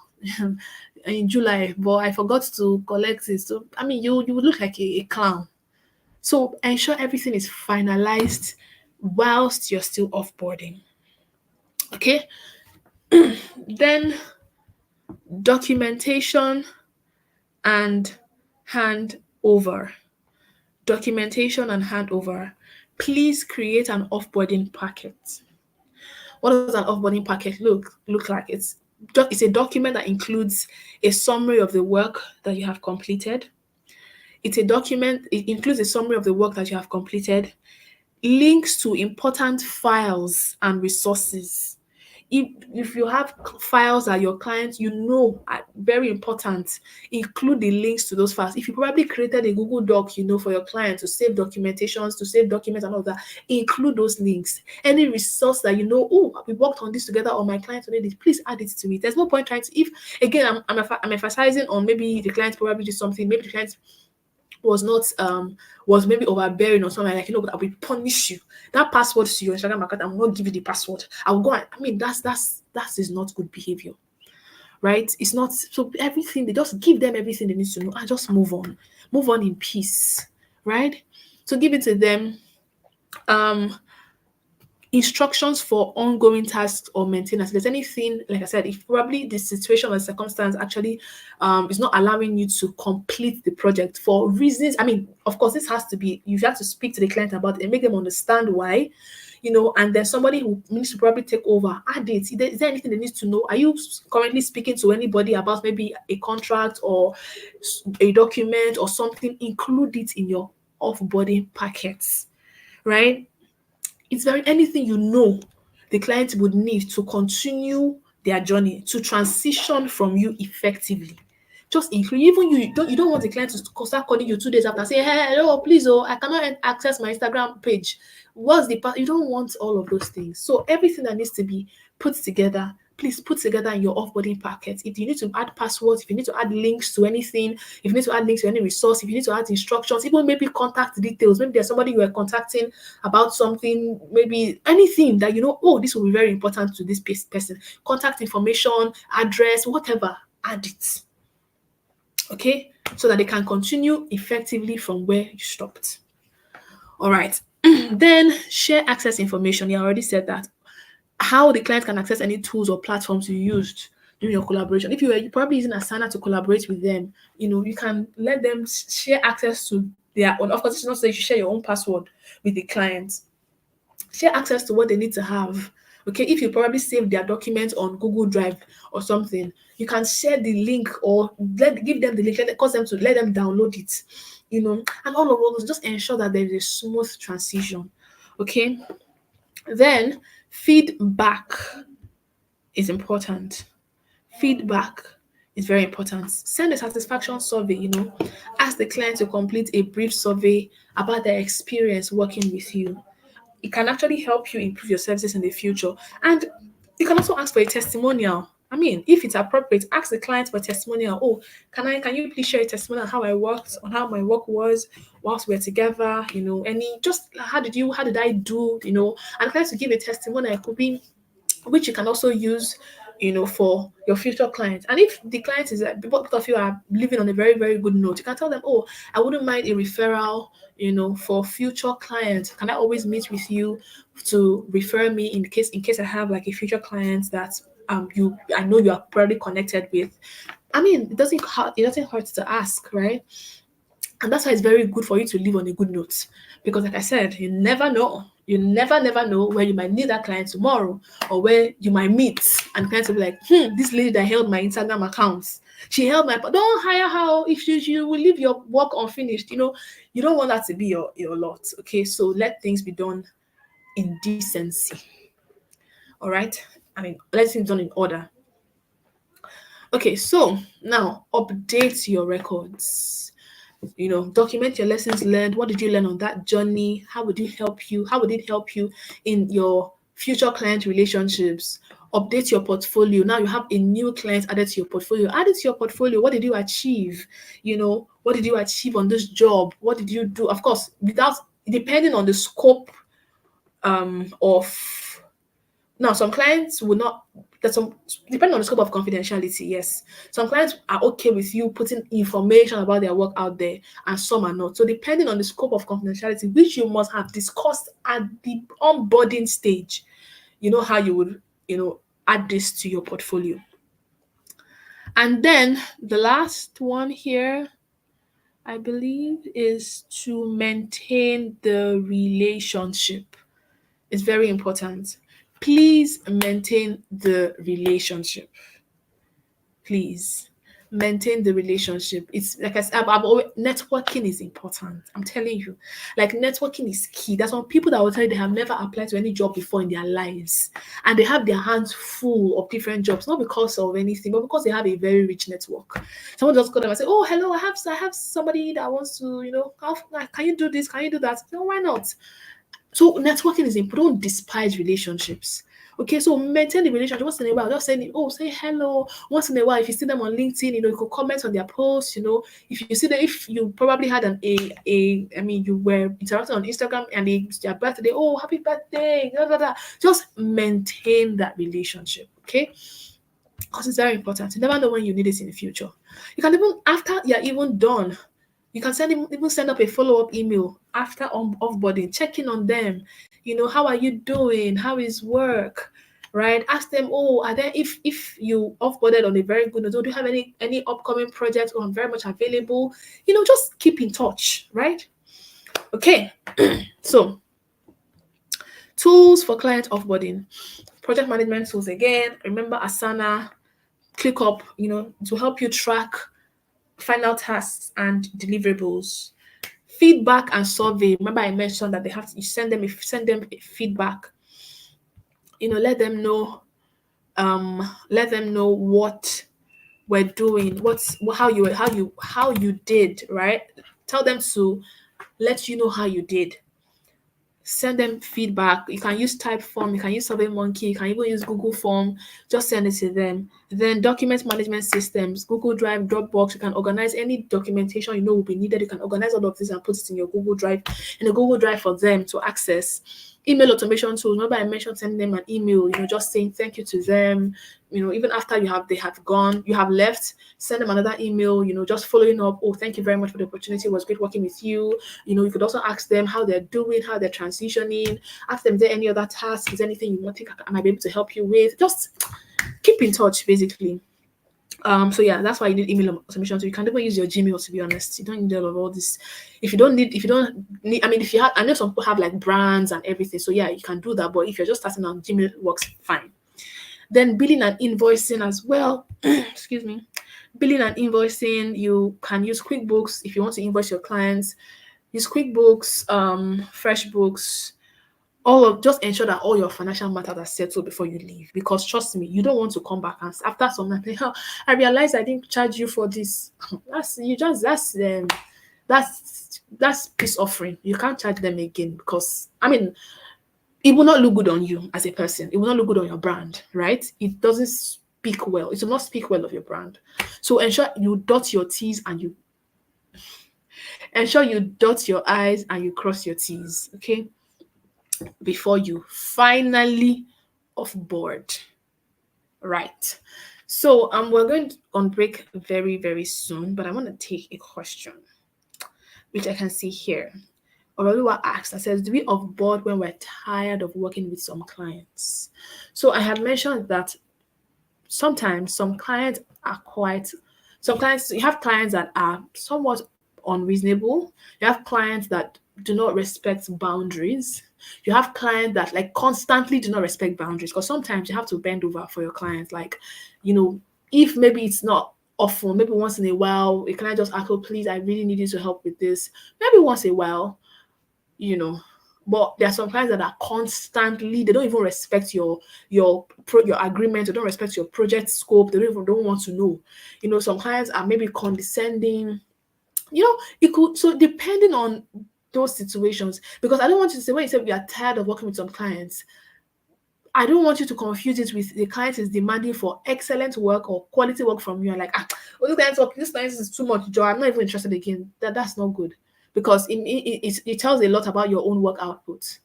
in July, but I forgot to collect it. So, I mean, you would look like a clown. So ensure everything is finalized whilst you're still offboarding. Okay. Then documentation and handover. Documentation and handover. Please create an offboarding packet. What does an offboarding packet look like? It's a document that includes a summary of the work that you have completed. It includes a summary of the work that you have completed, links to important files and resources. If you have files that your clients are very important, include the links to those files. If you probably created a Google Doc, for your client to save documentations, to save documents and all that, include those links. Any resource that we worked on this together, or my client today, please add it to it. There's no point trying to, if again I'm emphasizing on maybe the client probably did something, maybe the client was not was maybe overbearing or something, like, I will punish you. That password to your Instagram account, I will not give you the password. I will go and, that is not good behavior, right? It's not. So everything, they just give them everything they need to know and just move on in peace, right? So give it to them. Instructions for ongoing tasks or maintenance. If there's anything, like I said, if probably the situation or circumstance actually is not allowing you to complete the project for reasons, I mean, of course, this has to be, you have to speak to the client about it and make them understand why, and then somebody who needs to probably take over, add it. Is there anything they need to know? Are you currently speaking to anybody about maybe a contract or a document or something? Include it in your offboarding packets, right? It's very anything the client would need to continue their journey, to transition from you effectively. Just include, even you don't want the client to start calling you 2 days after, say, hey, hello, please, I cannot access my Instagram page. What's the you don't want all of those things. So everything that needs to be put together, please put together in your offboarding packet. If you need to add passwords, if you need to add links to anything, if you need to add links to any resource, if you need to add instructions, even maybe contact details, maybe there's somebody you are contacting about something, maybe anything that this will be very important to this person, contact information, address, whatever, add it. Okay, so that they can continue effectively from where you stopped. All right. Then share access information. You already said that. How the client can access any tools or platforms you used during your collaboration. If you're probably using Asana to collaborate with them, you can let them share access to their own. Of course, it's not so you should share your own password with the client. Share access to what they need to have. Okay, if you probably save their documents on Google Drive or something, you can share the link or give them the link, cause them to let them download it, and all of those. Just ensure that there is a smooth transition. Okay, then feedback is important. Feedback is very important. Send a satisfaction survey, ask the client to complete a brief survey about their experience working with you. It can actually help you improve your services in the future. And you can also ask for a testimonial. I mean, if it's appropriate, ask the client for a testimonial. Oh, can you please share a testimonial on how I worked, on how my work was whilst we are together? Any just how did I do? And the client to give a testimonial. It could be which you can also use for your future clients. And if the client is both of you are living on a very, very good note, you can tell them, oh, I wouldn't mind a referral, for future clients. Can I always meet with you to refer me in case I have like a future client that I know you are probably connected with. I mean, it doesn't hurt to ask, right? And that's why it's very good for you to live on a good note. Because like I said, you never know. You never know where you might need that client tomorrow or where you might meet and clients will be like, this lady that held my Instagram accounts, she held my, but don't hire her if you will leave your work unfinished. You don't want that to be your lot. Okay, so let things be done in decency. All right. I mean, let things done in order. Okay, so now update your records. Document your lessons learned. What did you learn on that journey? How would it help you in your future client relationships? Update your portfolio. Now you have a new client added to your portfolio. Add it to your portfolio. What did you achieve? What did you achieve on this job? What did you do? Of course, without depending on the scope of now, some clients will not. There's some depending on the scope of confidentiality. Yes, some clients are okay with you putting information about their work out there, and some are not. So, depending on the scope of confidentiality, which you must have discussed at the onboarding stage, you know how you would, add this to your portfolio. And then the last one here, I believe, is to maintain the relationship. It's very important. Please maintain the relationship. Please maintain the relationship. It's like I said, networking is important. I'm telling you, like networking is key. There's some people that will tell you they have never applied to any job before in their lives, and they have their hands full of different jobs, not because of anything, but because they have a very rich network. Someone just call them and say, "Oh, hello, I have somebody that wants to, can you do this? Can you do that?" No, why not? So networking is important. Don't despise relationships. Okay, so maintain the relationship once in a while. Just say hello. Once in a while, if you see them on LinkedIn, you could comment on their posts. If you see them, if you probably had you were interacting on Instagram and it's their birthday. Oh, happy birthday! Da, da, da. Just maintain that relationship. Okay, because it's very important. You never know when you need it in the future. You can even after you're even done. You can even send up a follow-up email after offboarding, checking on them. How are you doing? How is work? Right? Ask them, oh, are there if you offboarded on a very good note, do you have any upcoming projects or I'm very much available? Just keep in touch, right? Okay. So tools for client offboarding. Project management tools again. Remember Asana, ClickUp, to help you track final tasks and deliverables. Feedback and survey. Remember, I mentioned that they have to send them a feedback. Let them know what we're doing, how you did, right? Tell them to let you know how you did. Send them feedback. You can use Typeform, you can use SurveyMonkey, you can even use Google Form. Just send it to them. Then document management systems, Google Drive, Dropbox. You can organize any documentation will be needed. You can organize all of this and put it in your Google Drive, for them to access. Email automation tools. Remember, I mentioned sending them an email. Just saying thank you to them. Even after they have gone, you have left. Send them another email. Just following up. Oh, thank you very much for the opportunity. It was great working with you. You could also ask them how they're doing, how they're transitioning. Ask them, is there any other tasks? Is there anything you think I might be able to help you with? Just keep in touch, basically. So yeah, that's why you need email automation. So you can even use your Gmail, to be honest. You don't need all this. If you don't need, I mean, if you have, I know some people have like brands and everything. So yeah, you can do that. But if you're just starting on Gmail, works fine. Then billing and invoicing as well. Excuse me. Billing and invoicing, you can use QuickBooks if you want to invoice your clients. Use QuickBooks, FreshBooks, just ensure that all your financial matters are settled before you leave. Because trust me, you don't want to come back and after some time, oh, I realized I didn't charge you for this. That's peace offering. You can't charge them again because I mean it will not look good on you as a person. It will not look good on your brand, right? It doesn't speak well. It will not speak well of your brand. So ensure you dot your I's and you cross your T's, okay? Before you finally off board. Right. So we're going on break very, very soon, but I want to take a question, which I can see here. Oroluwa asked, I says, do we offboard when we're tired of working with some clients? So I had mentioned that sometimes some clients you have clients that are somewhat unreasonable. You have clients that do not respect boundaries. You have clients that like constantly do not respect boundaries because sometimes you have to bend over for your clients. Like, if maybe it's not often, maybe once in a while, a client just ask, oh, please, I really need you to help with this. Maybe once in a while, but there are some clients that are constantly, they don't even respect your agreement, they don't respect your project scope, they don't want to know. Some clients are maybe condescending. It could, so depending on those situations, because I don't want you to say when you say we are tired of working with some clients, I don't want you to confuse it with the client is demanding for excellent work or quality work from you and like, this client is too much job, I'm not even interested again. That's not good because it tells a lot about your own work output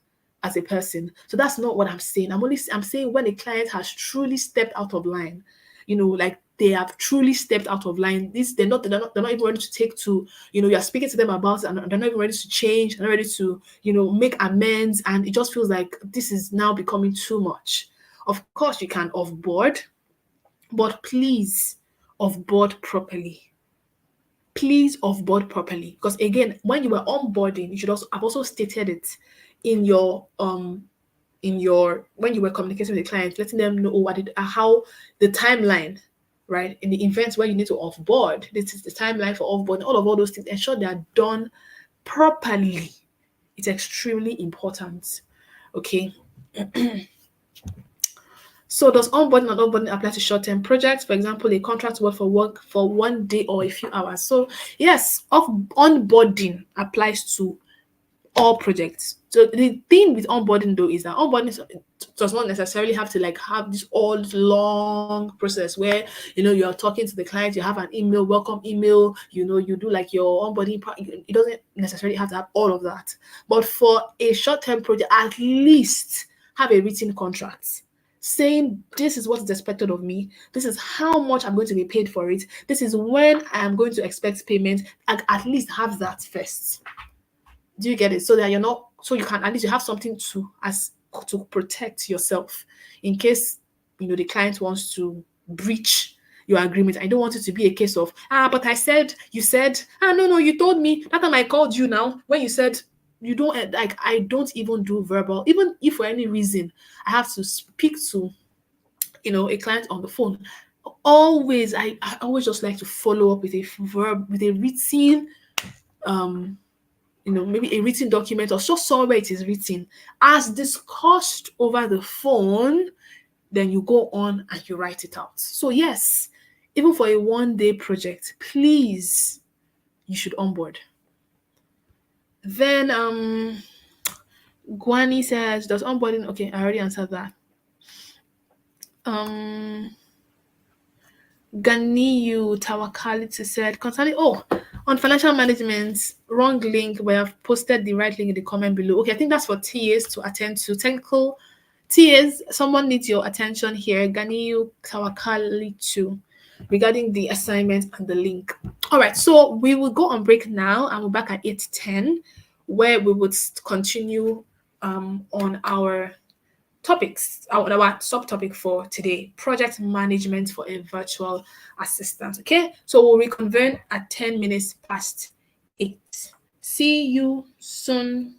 as a person. So that's not what I'm saying. I'm saying when a client has truly stepped out of line, like they have truly stepped out of line. They're not even ready to take to, you're speaking to them about it and they're not even ready to change, they're not ready to, make amends, and it just feels like this is now becoming too much. Of course you can offboard, but please offboard properly. Please offboard properly. Because again, when you were onboarding, you should also have also stated it in your when you were communicating with the client, letting them know how the timeline, right? In the events where you need to offboard, this is the timeline for offboarding, all those things, ensure they are done properly. It's extremely important. Okay. So does onboarding and offboarding apply to short-term projects? For example, a contract work for 1 day or a few hours. So yes, onboarding applies to all projects. So the thing with onboarding though is that onboarding does not necessarily have to like have this all long process where you're talking to the client, you have an email, welcome email, you do like your onboarding part. It doesn't necessarily have to have all of that. But for a short-term project, at least have a written contract saying this is what is expected of me, this is how much I'm going to be paid for it, this is when I'm going to expect payment, and at least have that first. Do you get it? So that you're not, so you can at least you have something to protect yourself in case the client wants to breach your agreement. I don't want it to be a case of but you said no, you told me that time I called you now when you said you don't like. I don't even do verbal, even if for any reason I have to speak to a client on the phone. Always, I always just like to follow up with a written maybe a written document or just somewhere it is written as discussed over the phone. Then you go on and you write it out. So yes, even for a 1-day project, please, you should onboard. Then Guani says, does onboarding, okay, I already answered that. Ganiyu Tawakaliti said, concerning on financial management, wrong link, we have posted the right link in the comment below. Okay, I think that's for TAs to attend to. Technical TAs, someone needs your attention here. Ganiyu Tawakaliti regarding the assignment and the link. All right, so we will go on break now and we're back at 8:10 where we would continue on our topics, our subtopic for today: project management for a virtual assistant. Okay, so we'll reconvene at 10 minutes past 8. See you soon.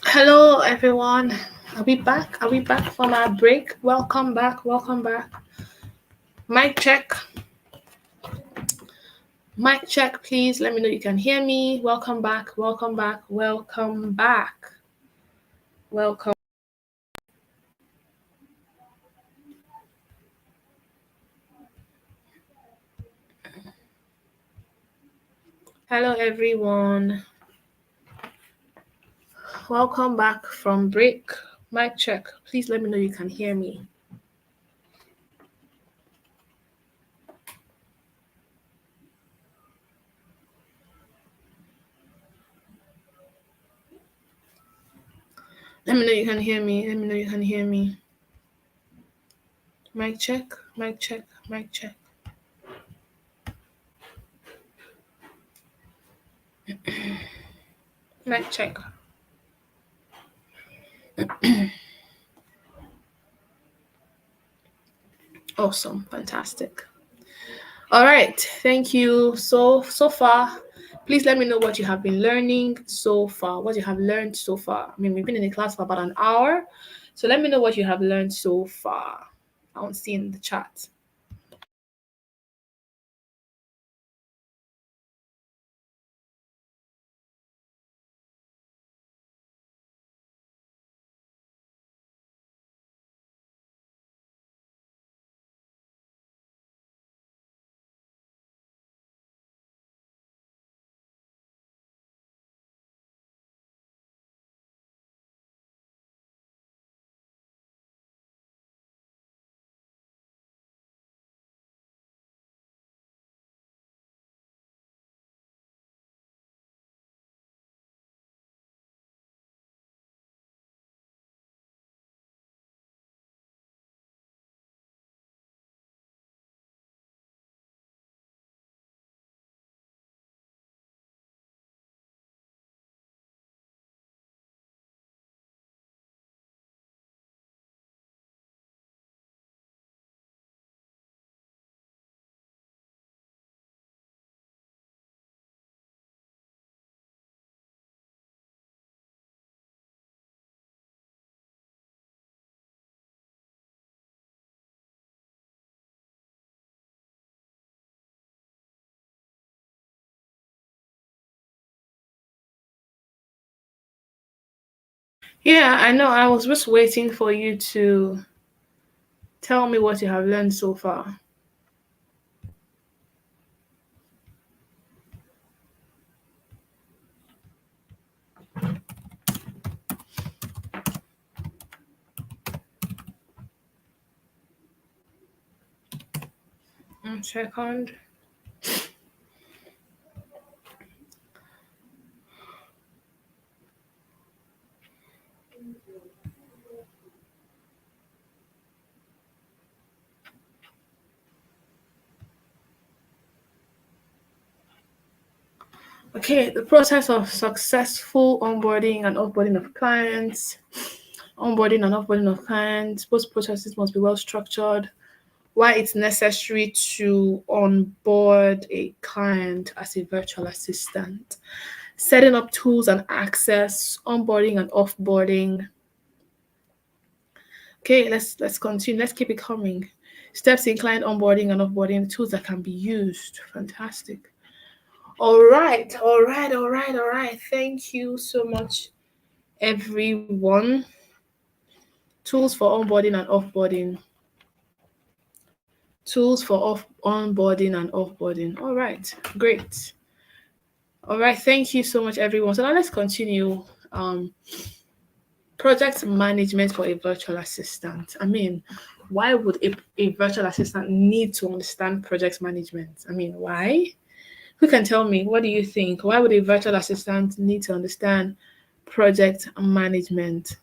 Hello, everyone. Are we back? Are we back from our break? Welcome back. Welcome back. Mic check. Mic check, please. Let me know you can hear me. Welcome back. Welcome back. Welcome back. Welcome. Hello, everyone. Welcome back from break. Mic check. Please let me know you can hear me. Let me know you can hear me. Let me know you can hear me. Mic check. Mic check. Mic check. Mic check. Awesome. Fantastic. All right. Thank you. So far, please let me know what you have been learning so far. What you have learned so far. I mean, we've been in the class for about an hour. So let me know what you have learned so far. I want to see in the chat. Yeah, I know. I was just waiting for you to tell me what you have learned so far. One second. Okay, the process of successful onboarding and offboarding of clients. Onboarding and offboarding of clients. Both processes must be well structured. Why it's necessary to onboard a client as a virtual assistant. Setting up tools and access, onboarding and offboarding. Okay, let's continue. Let's keep it coming. Steps in client onboarding and offboarding, tools that can be used. Fantastic. All right, all right, all right, all right. Thank you so much, everyone. Tools for onboarding and offboarding. Tools for onboarding and offboarding. All right, great. All right, thank you so much, everyone. So now let's continue. Project management for a virtual assistant. I mean, why would a virtual assistant need to understand project management? I mean, why? Who can tell me? What do you think? Why would a virtual assistant need to understand project management?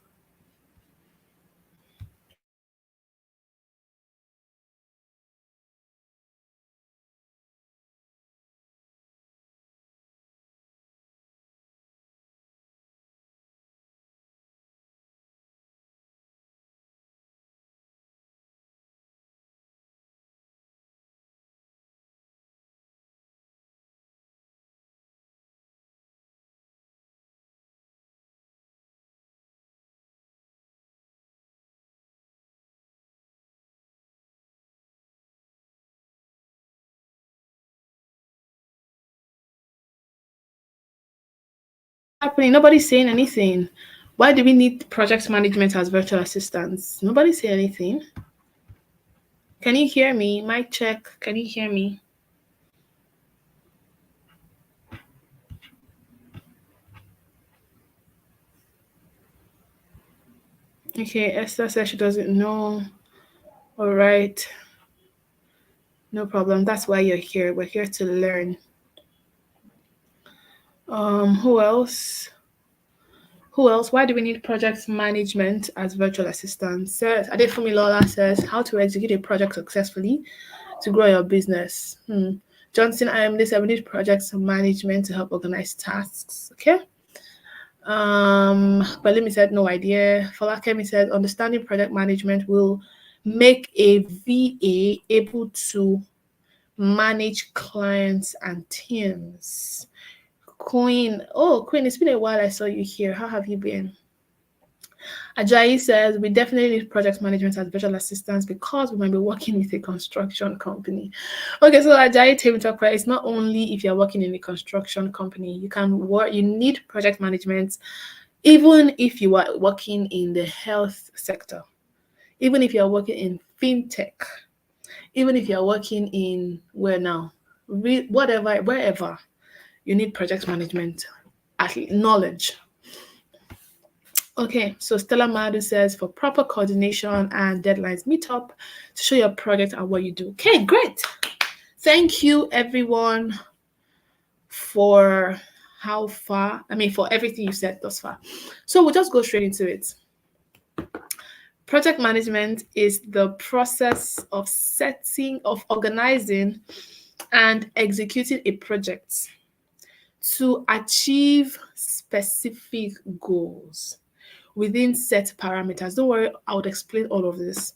happening? Nobody's saying anything. Why do we need project management as virtual assistants? Nobody's saying anything. Can you hear me? Mic check. Can you hear me? Okay, Esther says she doesn't know. All right. No problem. That's why you're here. We're here to learn. Who else? Who else? Why do we need project management as virtual assistants? Says Adefumi Lola says how to execute a project successfully to grow your business. Johnson IMD said we need project management to help organize tasks. Okay. Balimi said no idea. Falakemi said understanding project management will make a VA able to manage clients and teams. Queen, it's been a while I saw you here. How have you been? Ajayi says we definitely need project management as virtual assistants because we might be working with a construction company. Okay, so Ajayi Temitope, it's not only if you're working in a construction company, you need project management even if you are working in the health sector, even if you're working in fintech, even if you're working in wherever, you need project management knowledge. Okay, so Stella Madu says for proper coordination and deadlines, meet up to show your project and what you do. Okay, great. Thank you everyone for for everything you said thus far. So we'll just go straight into it. Project management is the process of organizing and executing a project to achieve specific goals within set parameters. Don't worry, I would explain all of this.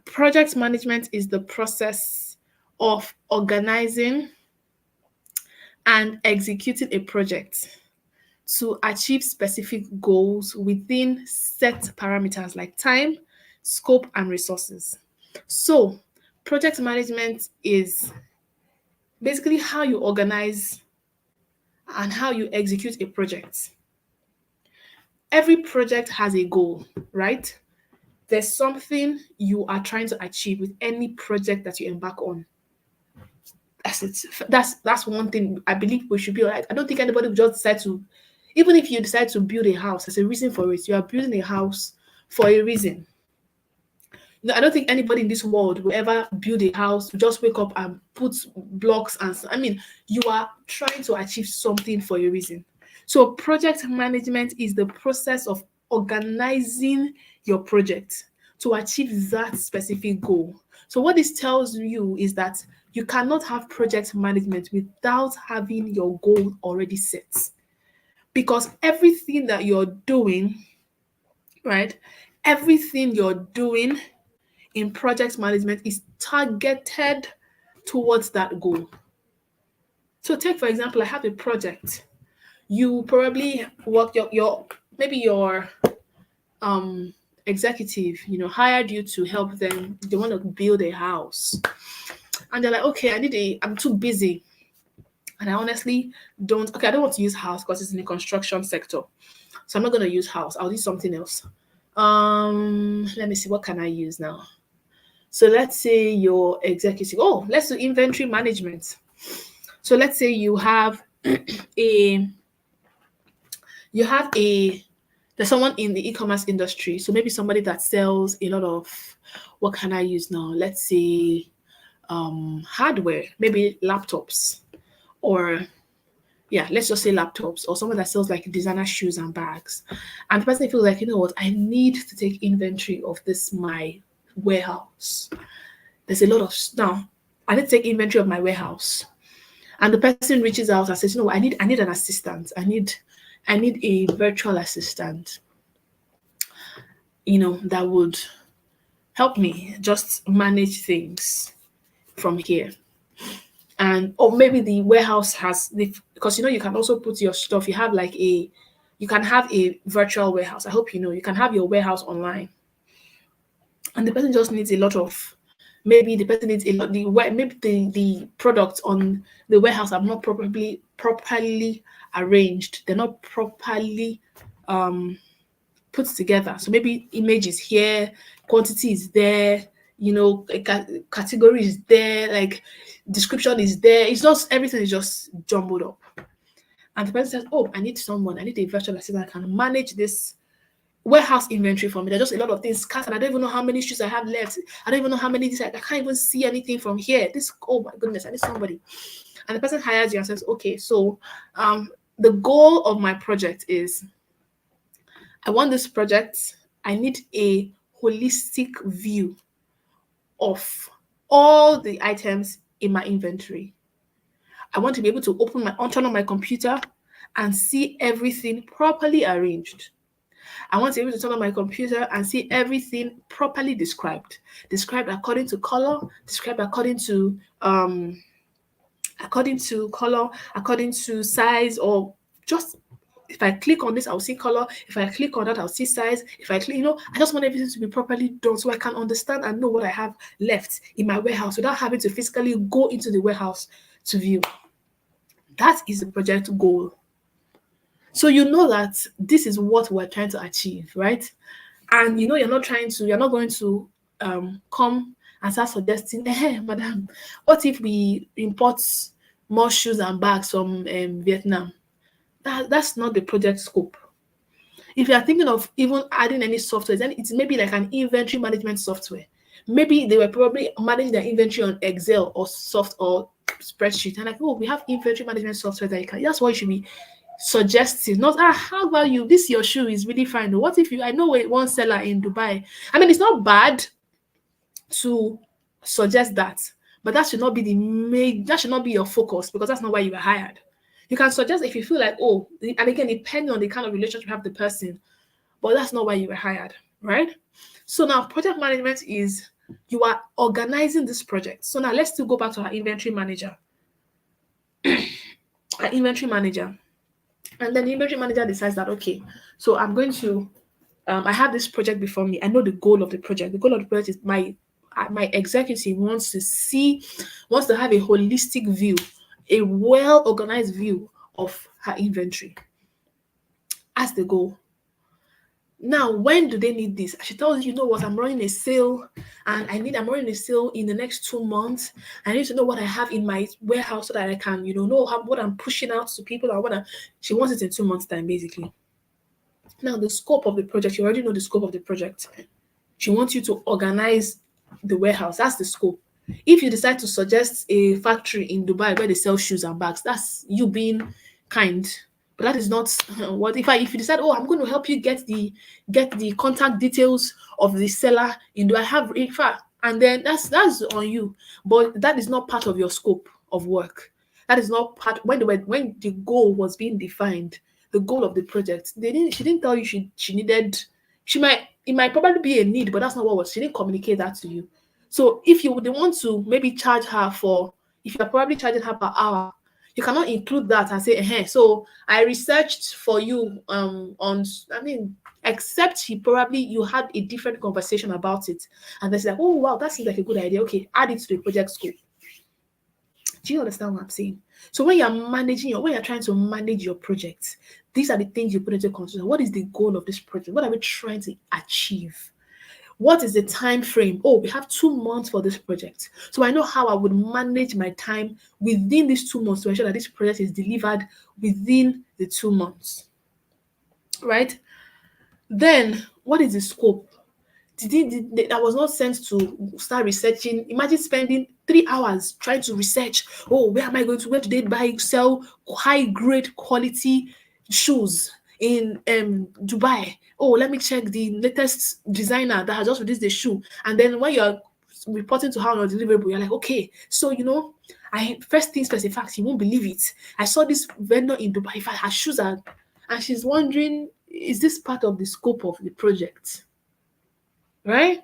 Project management is the process of organizing and executing a project to achieve specific goals within set parameters like time, scope, and resources. So, project management is basically how you organize and how you execute a project. Every project has a goal, right? There's something you are trying to achieve with any project that you embark on. That's it. That's one thing I believe we should be all right. I don't think anybody would just decide to, even if you decide to build a house, there's a reason for it. You are building a house for a reason. I don't think anybody in this world will ever build a house to just wake up and put blocks you are trying to achieve something for a reason. So project management is the process of organizing your project to achieve that specific goal. So what this tells you is that you cannot have project management without having your goal already set. Because everything that you're doing, right? Everything you're doing in project management is targeted towards that goal. So take, for example, I have a project. You probably work your executive, hired you to help them. They want to build a house. And they're like, okay, I'm too busy. And I honestly don't want to use house because it's in the construction sector. So I'm not going to use house. I'll use something else. Let me see, what can I use now? So let's say your executive, let's do inventory management. So let's say there's someone in the e-commerce industry. So maybe somebody that sells a lot of, what can I use now? Let's say hardware, maybe laptops, or let's just say laptops, or someone that sells like designer shoes and bags. And the person feels like, you know what, I need to take inventory of my warehouse. There's a lot of now. I need to take inventory of my warehouse. And the person reaches out and says, I need an assistant. I need a virtual assistant, that would help me just manage things from here. Or maybe the warehouse has because you can also put your stuff. You can have a virtual warehouse. I hope you can have your warehouse online. And the person just needs a lot of maybe the person needs a lot, the products on the warehouse are not properly arranged, they're not properly put together. So maybe image is here, quantity is there, category is there, like description is there. It's just everything is just jumbled up. And the person says, "Oh, I need a virtual assistant that can manage this warehouse inventory for me. There's just a lot of things scattered. I don't even know how many shoes I have left. I don't even know how many I can't even see anything from here. Oh my goodness, I need somebody." And the person hires you and says, "Okay, so the goal of my project is I want this project. I need a holistic view of all the items in my inventory. I want to be able to turn on my computer and see everything properly arranged. I want to be able to turn on my computer and see everything properly described according to color, described according to color, according to size, or just if I click on this, I'll see color. If I click on that, I'll see size. If I click, I just want everything to be properly done so I can understand and know what I have left in my warehouse without having to physically go into the warehouse to view." That is the project goal. So you know that this is what we're trying to achieve, right? And you're not going to come and start suggesting, "Hey, madam, what if we import more shoes and bags from Vietnam?" That's not the project scope. If you are thinking of even adding any software, then it's maybe like an inventory management software. Maybe they were probably managing their inventory on Excel or spreadsheet, and like, "Oh, we have inventory management software that you can." That's what you should be suggesting, not how about you? This your shoe is really fine. What if I know one seller in Dubai? I mean, it's not bad to suggest that, but that should not be that should not be your focus, because that's not why you were hired. You can suggest if you feel like, oh, and again, depending on the kind of relationship you have with the person, but that's not why you were hired, right? So now project management is you are organizing this project. So now let's still go back to our inventory manager. Our inventory manager. And then the inventory manager decides that, okay, so I'm going to, I have this project before me. I know the goal of the project. The goal of the project is my executive wants to have a holistic view, a well-organized view of her inventory. That's the goal. Now, when do they need this? She tells you, what, I'm running a sale, and I'm running a sale in the next 2 months. I need to know what I have in my warehouse so that I can, know what I'm pushing out to people. She wants it in 2 months' time, basically. Now, the scope of the project, you already know the scope of the project. She wants you to organize the warehouse. That's the scope. If you decide to suggest a factory in Dubai where they sell shoes and bags, that's you being kind. But that is not what if you decide, "Oh, I'm going to help you get the contact details of the seller in Dubai." And then that's on you. But that is not part of your scope of work. That is not part when the goal was being defined, the goal of the project. She didn't tell you she needed. It might probably be a need, but that's not what she didn't communicate that to you. So if you would want to maybe charge her if you're probably charging her per hour, you cannot include that and say, so I researched for you except you had a different conversation about it. And they say, "Oh, wow, that seems like a good idea. Okay, add it to the project scope." Do you understand what I'm saying? So when you're trying to manage your project, these are the things you put into consideration. What is the goal of this project? What are we trying to achieve? What is the time frame? Oh, we have 2 months for this project. So I know how I would manage my time within these 2 months to ensure that this project is delivered within the 2 months. Right? Then, what is the scope? I was not sent to start researching. Imagine spending 3 hours trying to research. Oh, where do they sell high grade quality shoes in Dubai? Oh, let me check the latest designer that has just released the shoe. And then when you're reporting to her on your deliverable, you're like, okay, so first things first. In fact, you won't believe it. I saw this vendor in Dubai. In fact, her shoes are, and she's wondering, is this part of the scope of the project? Right?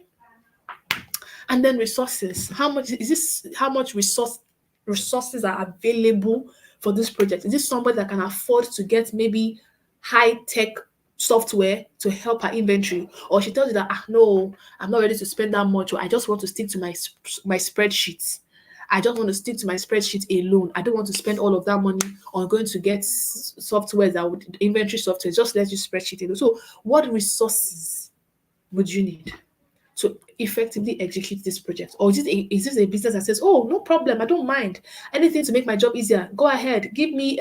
And then resources. How much resources are available for this project? Is this somebody that can afford to get maybe high-tech software to help her inventory, or she tells you that no, I'm not ready to spend that much, or I just want to stick to my spreadsheets. I just want to stick to my spreadsheet alone. I don't want to spend all of that money on going to get software that would inventory software. Just let you spreadsheet alone. So, what resources would you need to effectively execute this project? Or is this a business that says, oh, no problem, I don't mind anything to make my job easier, go ahead, give me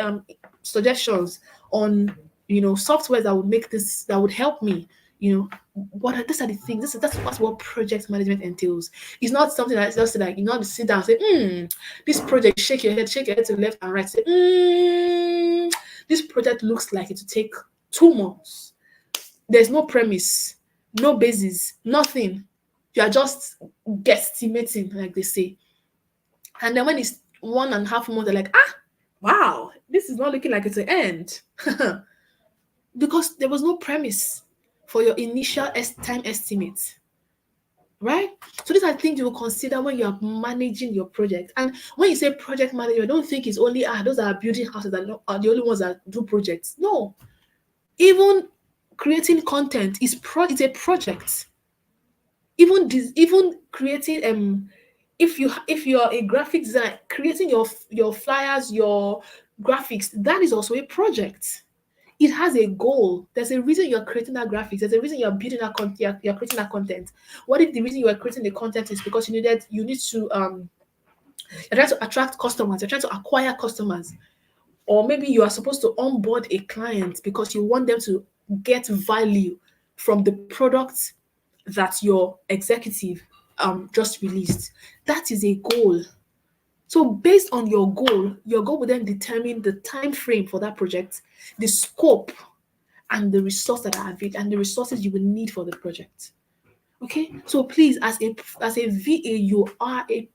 suggestions on software that would make this, that would help me, these are the things. That's what project management entails. It's not something that's just like sit down and say, this project, shake your head to the left and right, say, this project looks like it will take 2 months. There's no premise, no basis, nothing. You are just guesstimating, like they say. And then when it's 1.5 months, they're like, wow, this is not looking like it's an end. Because there was no premise for your initial time estimate. Right? So these are things you will consider when you are managing your project. And when you say project management, don't think it's only those are building houses that are the only ones that do projects. No. Even creating content is a project. Even creating if you're a graphic designer, creating your flyers, your graphics, that is also a project. It has a goal. There's a reason you're creating that graphics. There's a reason you're building that content. You're creating that content. What if the reason you are creating the content is because you need to you're trying to attract customers, you're trying to acquire customers, or maybe you are supposed to onboard a client because you want them to get value from the product that your executive just released. That is a goal. So based on your goal will then determine the time frame for that project, the scope, and the resource that are available, and the resources you will need for the project. Okay, so please, as a VA, you are a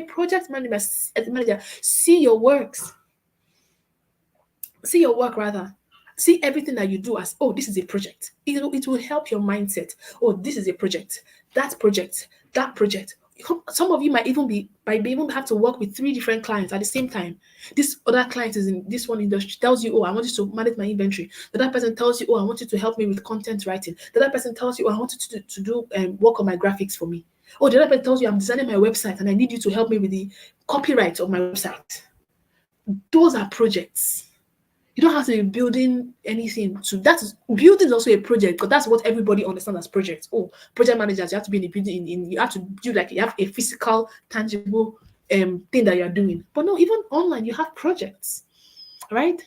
project manager. See your works. See your work rather. See everything that you do as, oh, this is a project. It will help your mindset. Oh, this is a project. That project. That project. Some of you might even have to work with 3 different clients at the same time. This other client is in this one industry, tells you, oh, I want you to manage my inventory. The other person tells you, oh, I want you to help me with content writing. The other person tells you, oh, I want you to do work on my graphics for me. Oh, the other person tells you, I'm designing my website and I need you to help me with the copyright of my website. Those are projects. You don't have to be building anything. So building is also a project, because that's what everybody understands as projects. Oh, project managers, you have to be in the building. You have to do you have a physical, tangible thing that you're doing. But no, even online, you have projects, right?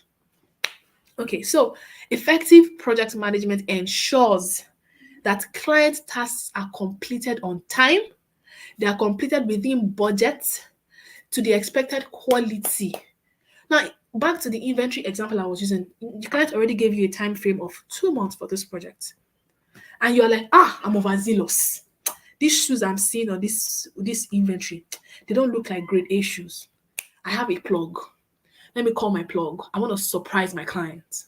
Okay, so effective project management ensures that client tasks are completed on time, they are completed within budget, to the expected quality. Now, back to the inventory example I was using, the client already gave you a time frame of 2 months for this project. And you're like, I'm overzealous. These shoes I'm seeing on this inventory, they don't look like grade A shoes. I have a plug. Let me call my plug. I want to surprise my client.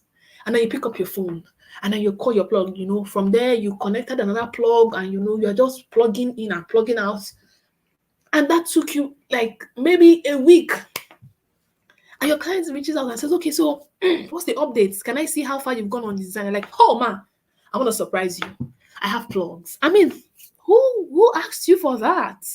And then you pick up your phone and then you call your plug. From there, you connected another plug and you're just plugging in and plugging out. And that took you like maybe a week. And your client reaches out and says, okay, so what's the updates? Can I see how far you've gone on design? You're like, oh man, I want to surprise you. I have plugs. I mean, who asked you for that?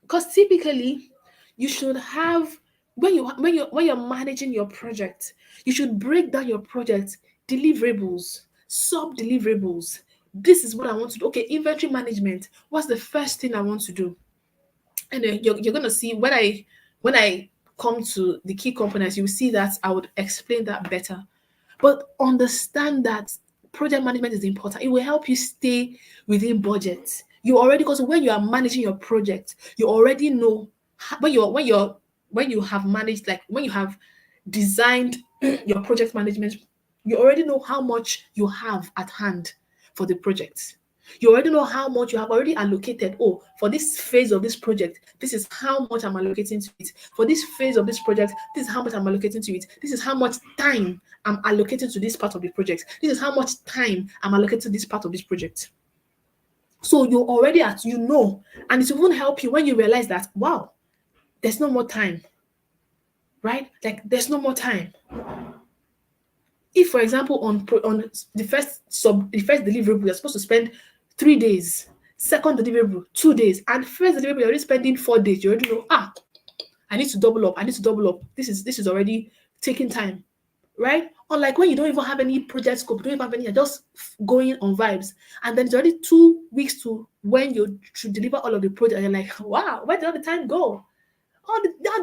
Because typically, you should have, when you're managing your project, you should break down your project deliverables, sub-deliverables. This is what I want to do. Okay, inventory management. What's the first thing I want to do? And then you're going to see when I come to the key components, you will see that I would explain that better. But understand that project management is important. It will help you stay within budget. Because when you are managing your project, you already know when you have managed, like when you have designed your project management, you already know how much you have at hand for the project. You already know how much you have already allocated. Oh, for this phase of this project, this is how much I'm allocating to it. For this phase of this project, this is how much I'm allocating to it. This is how much time I'm allocating to this part of the project. This is how much time I'm allocating to this part of this project. So you're already and it won't help you when you realize that, wow, there's no more time, right? Like there's no more time. If, for example, on the first deliverable, you're supposed to spend 3 days, second deliverable 2 days, and first deliverable you're already spending 4 days, you already know, I need to double up. I need to double up. This is already taking time, right? Unlike when you don't even have any project scope, you don't even have any, you're just going on vibes, and then it's already 2 weeks to when you should deliver all of the project, and you're like, wow, where did all the time go?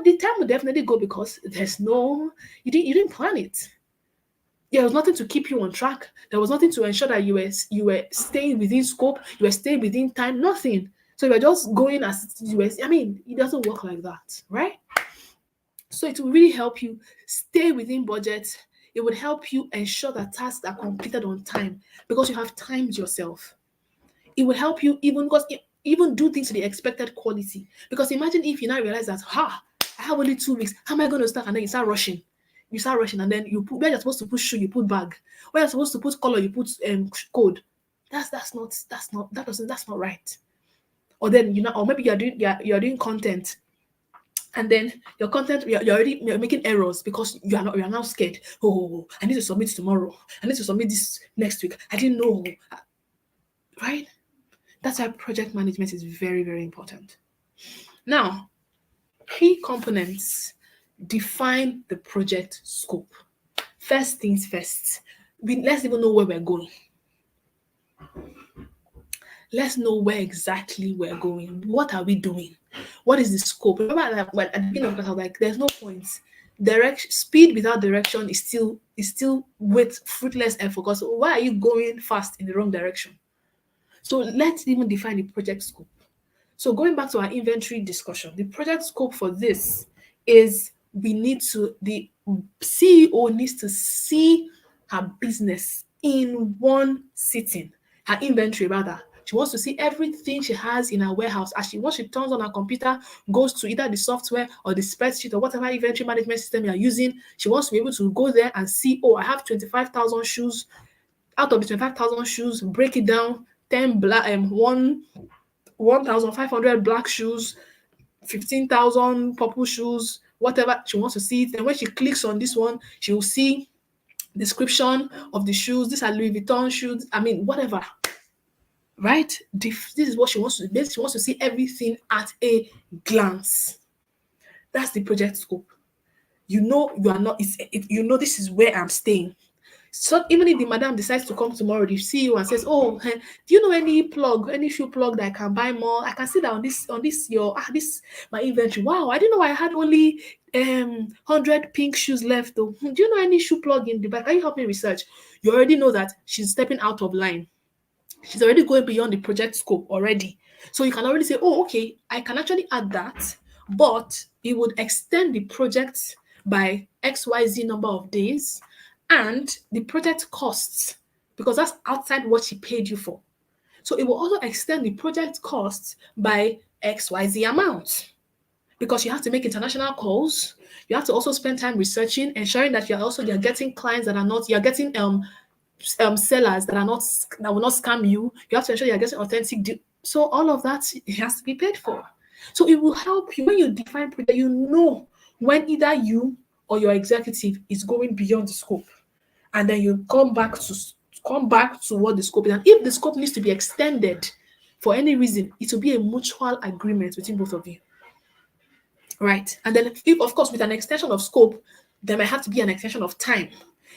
The time will definitely go because there's no, you didn't plan it. There was nothing to keep you on track. There was nothing to ensure that you were staying within scope, you were staying within time, nothing. So you were just going as you were. I mean, it doesn't work like that, right? So it will really help you stay within budget. It would help you ensure that tasks are completed on time because you have timed yourself. It would help you even do things to the expected quality. Because imagine if you now realize that, I have only 2 weeks. How am I going to start? And then you start rushing. You start rushing, and then you put where you're supposed to put shoe, you put bag. Where you're supposed to put color, you put code. That's not right. Or then or maybe you're doing content, and then your content you're making errors because you're now scared. Oh, I need to submit tomorrow. I need to submit this next week. I didn't know, right? That's why project management is very, very important. Now, key components define the project scope. First things first, let's even know where we're going. Let's know where exactly we're going. What are we doing? What is the scope? Remember that at the beginning of class, I was like, there's no point. Speed without direction is still with fruitless effort. Because why are you going fast in the wrong direction? So let's even define the project scope. So going back to our inventory discussion, the project scope for this is the CEO needs to see her business in one sitting, her inventory rather. She wants to see everything she has in her warehouse. Once she turns on her computer, goes to either the software or the spreadsheet or whatever inventory management system you're using, she wants to be able to go there and see, I have 25,000 shoes. Out of the 25,000 shoes, break it down, 10 black, 1,500 black shoes, 15,000 purple shoes, whatever she wants to see it. And when she clicks on this one, she will see description of the shoes. These are Louis Vuitton shoes. I mean, whatever. Right? This is what she wants to do. She wants to see everything at a glance. That's the project scope. You know you are not, you know this is where I'm staying. So even if the madam decides to come tomorrow, the CEO, and says, "Oh, do you know any shoe plug that I can buy more? I can see that on this this my inventory. Wow, I didn't know I had only 100 pink shoes left. Though, do you know any shoe plug in the back? Can you help me research?" You already know that she's stepping out of line. She's already going beyond the project scope already. So you can already say, "Oh, okay, I can actually add that, but it would extend the project by XYZ number of days." And the project costs, because that's outside what she paid you for. So it will also extend the project costs by XYZ amount, because you have to make international calls. You have to also spend time researching, ensuring that you're getting clients that are not, you're getting sellers that will not scam you. You have to ensure you're getting authentic. So all of that, it has to be paid for. So it will help you when you define project. You know when either you or your executive is going beyond the scope, and then you come back to what the scope is. And if the scope needs to be extended for any reason, it will be a mutual agreement between both of you, right? And then, if of course, with an extension of scope, there might have to be an extension of time.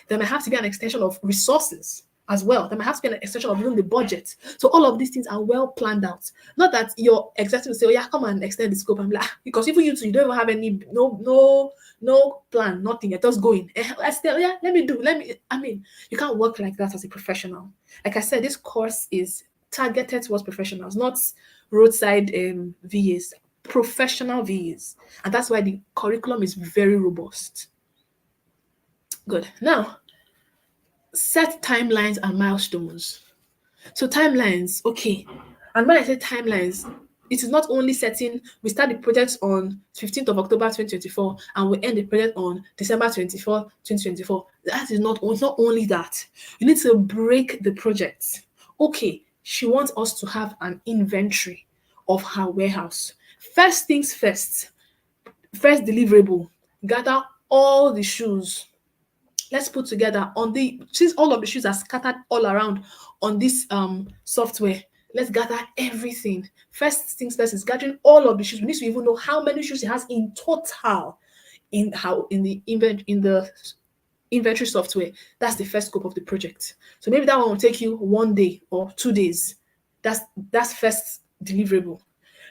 There might have to be an extension of resources as well. There might have to be an extension of even the budget. So all of these things are well planned out. Not that your executive will say, "Oh yeah, come and extend the scope." I'm like, because even you two, you don't even have any no plan, nothing. You're just going. I still, yeah, let me. I mean, you can't work like that as a professional. Like I said, this course is targeted towards professionals, not roadside VAs, professional VAs, and that's why the curriculum is very robust. Good. Now, set timelines and milestones. So timelines, okay. And when I say timelines, it is not only setting, we start the project on 15th of October 2024 and we end the project on December 24, 2024. That is not only that. You need to break the project. Okay, she wants us to have an inventory of her warehouse. First things first deliverable, gather all the shoes let's put together on the, since all of the shoes are scattered all around on this software, let's gather everything. First things first is gathering all of the shoes. We need to even know how many shoes it has in total in the inventory software. That's the first scope of the project. So maybe that one will take you 1 day or 2 days. That's first deliverable.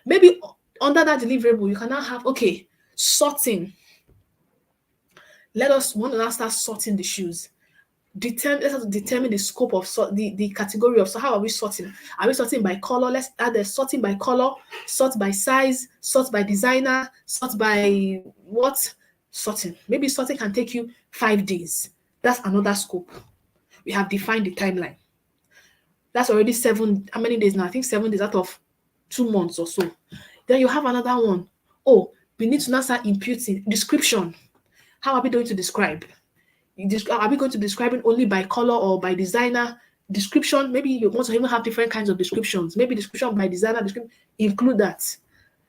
Maybe under that deliverable, you can now have, okay, sorting. Let us want to now start sorting the shoes. Let us determine the scope of the category of, so how are we sorting? Are we sorting by color? Let's add the sorting by color, sort by size, sort by designer, sort by what? Sorting. Maybe sorting can take you 5 days. That's another scope. We have defined the timeline. That's already 7. How many days now? I think 7 days out of 2 months or so. Then you have another one. Oh, we need to now start imputing description. How are we going to describe? Are we going to be describing only by color or by designer? Description, maybe you want to even have different kinds of descriptions. Maybe description by designer, include that.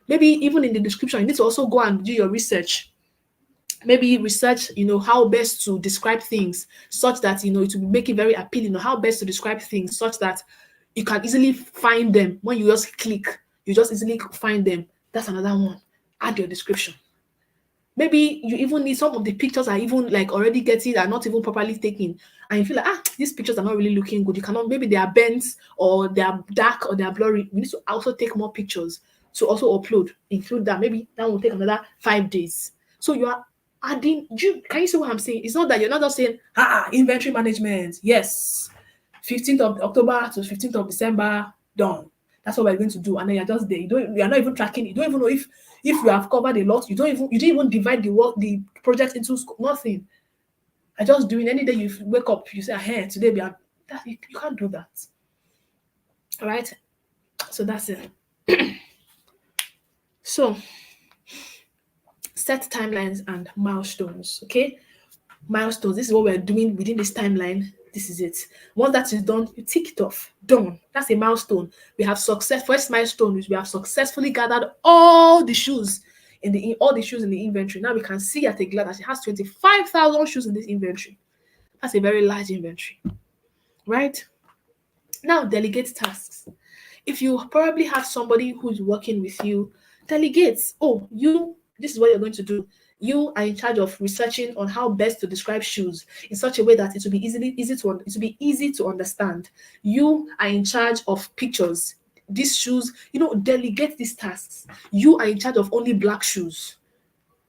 Maybe even in the description, you need to also go and do your research. Maybe research, how best to describe things such that, it will make it very appealing, or how best to describe things such that you can easily find them. When you just click, you just easily find them. That's another one. Add your description. Maybe you even need, some of the pictures are even like already getting, are not even properly taken, and you feel like, these pictures are not really looking good. You cannot, maybe they are bent or they are dark or they are blurry. We need to also take more pictures to also upload, include that. Maybe that will take another 5 days. So you are adding, can you see what I'm saying? It's not that you're not just saying, inventory management, yes, 15th of October to 15th of December, done. That's what we're going to do. And then you're just there. You are not even tracking it. You don't even know if you have covered a lot. You didn't even divide the project into nothing. I just doing, any day you wake up, you say, hey, today we are, you can't do that. All right. So that's it. So set timelines and milestones. Okay. Milestones. This is what we're doing within this timeline. This is it. Once that is done, you tick it off. Done. That's a milestone. We have success. First milestone is we have successfully gathered all the shoes in the inventory. Now we can see at a glance that it has 25,000 shoes in this inventory. That's a very large inventory, right? Now delegate tasks. If you probably have somebody who's working with you, delegate. This is what you're going to do. You are in charge of researching on how best to describe shoes in such a way that it will be easy to understand. You are in charge of pictures. These shoes, delegate these tasks. You are in charge of only black shoes.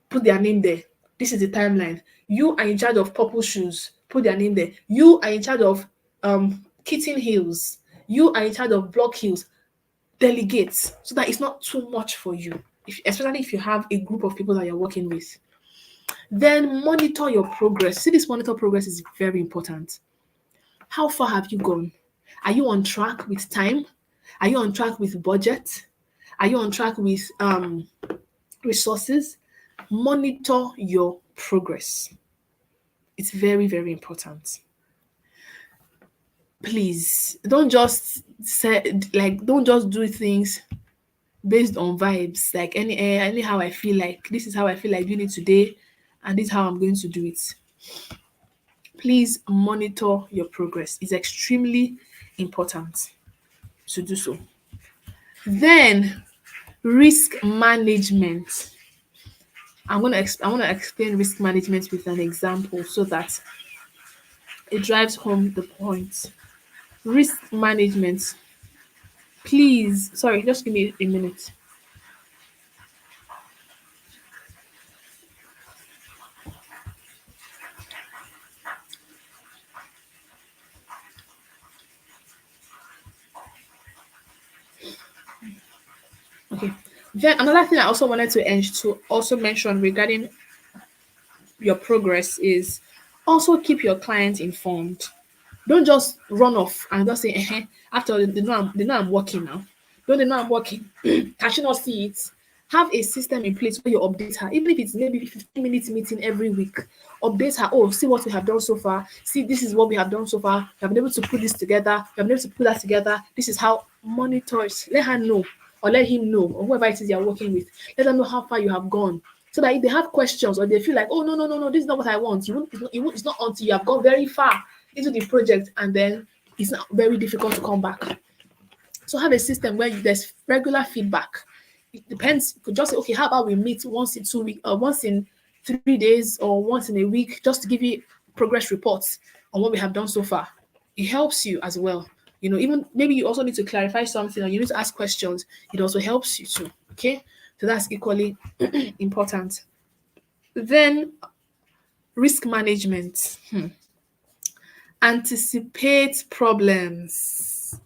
Put their name there. This is the timeline. You are in charge of purple shoes. Put their name there. You are in charge of kitten heels. You are in charge of block heels. Delegate so that it's not too much for you. Especially if you have a group of people that you're working with. Then monitor your progress. See, this monitor progress is very important. How far have you gone? Are you on track with time? Are you on track with budget? Are you on track with resources? Monitor your progress. It's very, very important. Please don't just don't just do things based on vibes, like anyhow I feel like, this is how I feel like doing it today, and this is how I'm going to do it. Please monitor your progress. It's extremely important to do so. Then risk management. I want to explain risk management with an example so that it drives home the point. Risk management. Please, sorry, just give me a minute. Okay. Then another thing I also wanted to also mention regarding your progress is also keep your clients informed. Don't just run off and just say, after they know I'm working now. Don't they know I'm working? Can she not see it? Have a system in place where you update her, even if it's maybe 15 minutes meeting every week. Update her. See what we have done so far. See, this is what we have done so far. We have been able to put this together. We have been able to put that together. This is how monitors. Let her know, or let him know, or whoever it is you're working with. Let them know how far you have gone. So that if they have questions or they feel like, oh, no, this is not what I want. It's not until you have gone very far into the project and then it's not very difficult to come back. So have a system where there's regular feedback. It depends. You could just say, okay, how about we meet once in 2 weeks or once in 3 days or once in a week just to give you progress reports on what we have done so far. It helps you as well. Even maybe you also need to clarify something or you need to ask questions. It also helps you too. Okay. So that's equally important. Then risk management. Anticipate problems.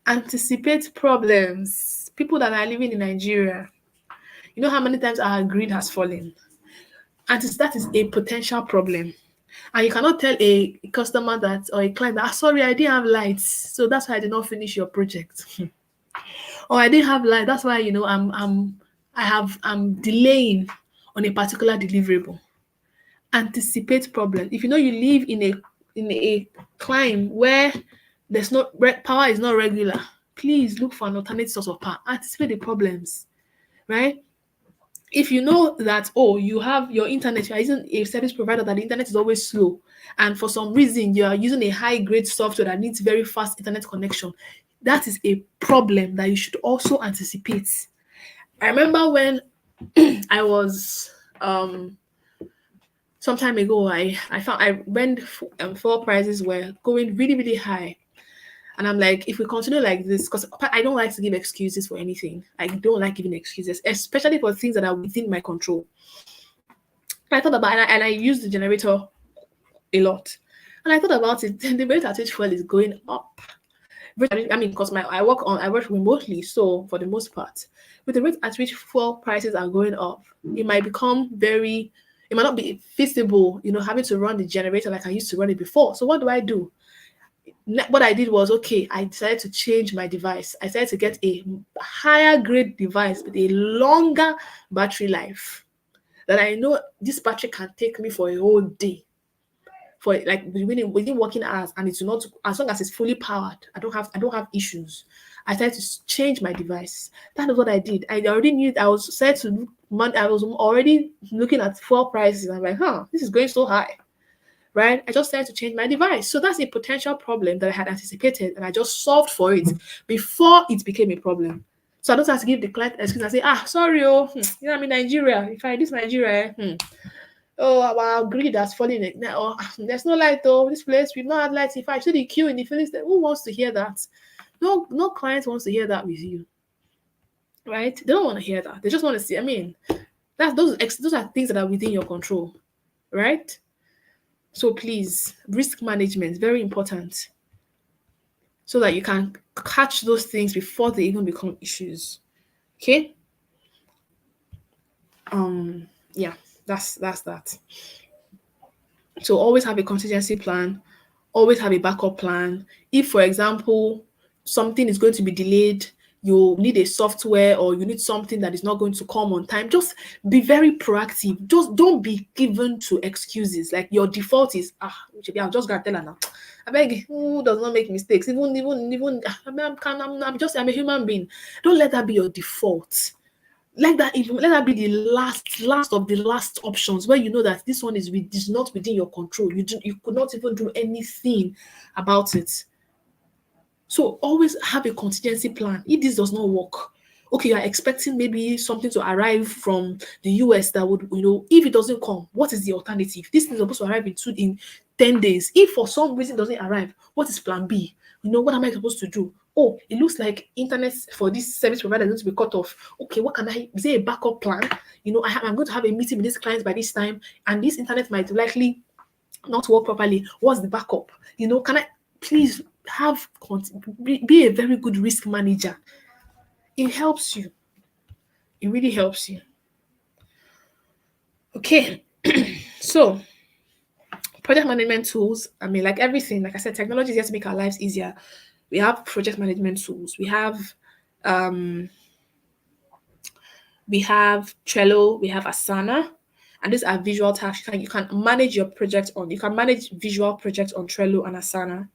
Anticipate problems. People that are living in Nigeria, you know how many times our grid has fallen? And that is a potential problem. And you cannot tell a customer that or a client that, sorry, I didn't have lights, so that's why I did not finish your project. Or I didn't have light, that's why I'm delaying on a particular deliverable. Anticipate problems. If you know you live in a climate where there's no power is not regular, please look for an alternate source of power. Anticipate the problems, right? If you know that, you have your internet, you're using a service provider that the internet is always slow, and for some reason you are using a high grade software that needs very fast internet connection, that is a problem that you should also anticipate. I remember when I was some time ago, I when fuel prices were going really, really high. And I'm like, if we continue like this, because I don't like to give excuses for anything. I don't like giving excuses, especially for things that are within my control. I thought about it, and I use the generator a lot. And I thought about it, the rate at which fuel is going up. I mean, because I work remotely, so for the most part, with the rate at which fuel prices are going up, it might not be feasible, having to run the generator like I used to run it before. So what do? What I did was, okay, I decided to change my device. I decided to get a higher grade device with a longer battery life that I know this battery can take me for a whole day, for like within working hours, and it's not, as long as it's fully powered, I don't have issues. I decided to change my device. That is what I did. I already knew I was set to I was already looking at fuel prices. I'm like, this is going so high. Right? I just started to change my device. So that's a potential problem that I had anticipated, and I just solved for it before it became a problem. So I don't have to give the client excuse and say, sorry, I'm in Nigeria. If I this Nigeria, our grid has fallen. There's no light though. This place, we've not had lights. If I see the queue in the filling station, who wants to hear that? No client wants to hear that with you. Right? They don't want to hear that. They just want to see. I mean, those are things that are within your control. Right? So please, risk management, very important, so that you can catch those things before they even become issues. Okay? Yeah, that's that. So always have a contingency plan, always have a backup plan. If, for example, something is going to be delayed, you need a software or you need something that is not going to come on time, just be very proactive. Just don't be given to excuses. Like your default is, I'm just gonna tell her now. I beg, who does not make mistakes? I'm a human being. Don't let that be your default. Let that be the last of the last options, where you know that this one is not within your control. You could not even do anything about it. So always have a contingency plan. If this does not work, okay, you are expecting maybe something to arrive from the US that would, if it doesn't come, what is the alternative? This thing is supposed to arrive in 10 days. If for some reason it doesn't arrive, what is plan B? What am I supposed to do? Oh, it looks like internet for this service provider is going to be cut off. Okay, is there a backup plan? I'm going to have a meeting with this client by this time, and this internet might likely not work properly. What's the backup? Can I please be a very good risk manager? It helps you. It really helps you. Okay. So project management tools, I mean, like everything, like I said, technology is here to make our lives easier. We have project management tools. We have Trello, we have Asana, and these are visual tasks. You can manage your project you can manage visual projects on Trello and Asana.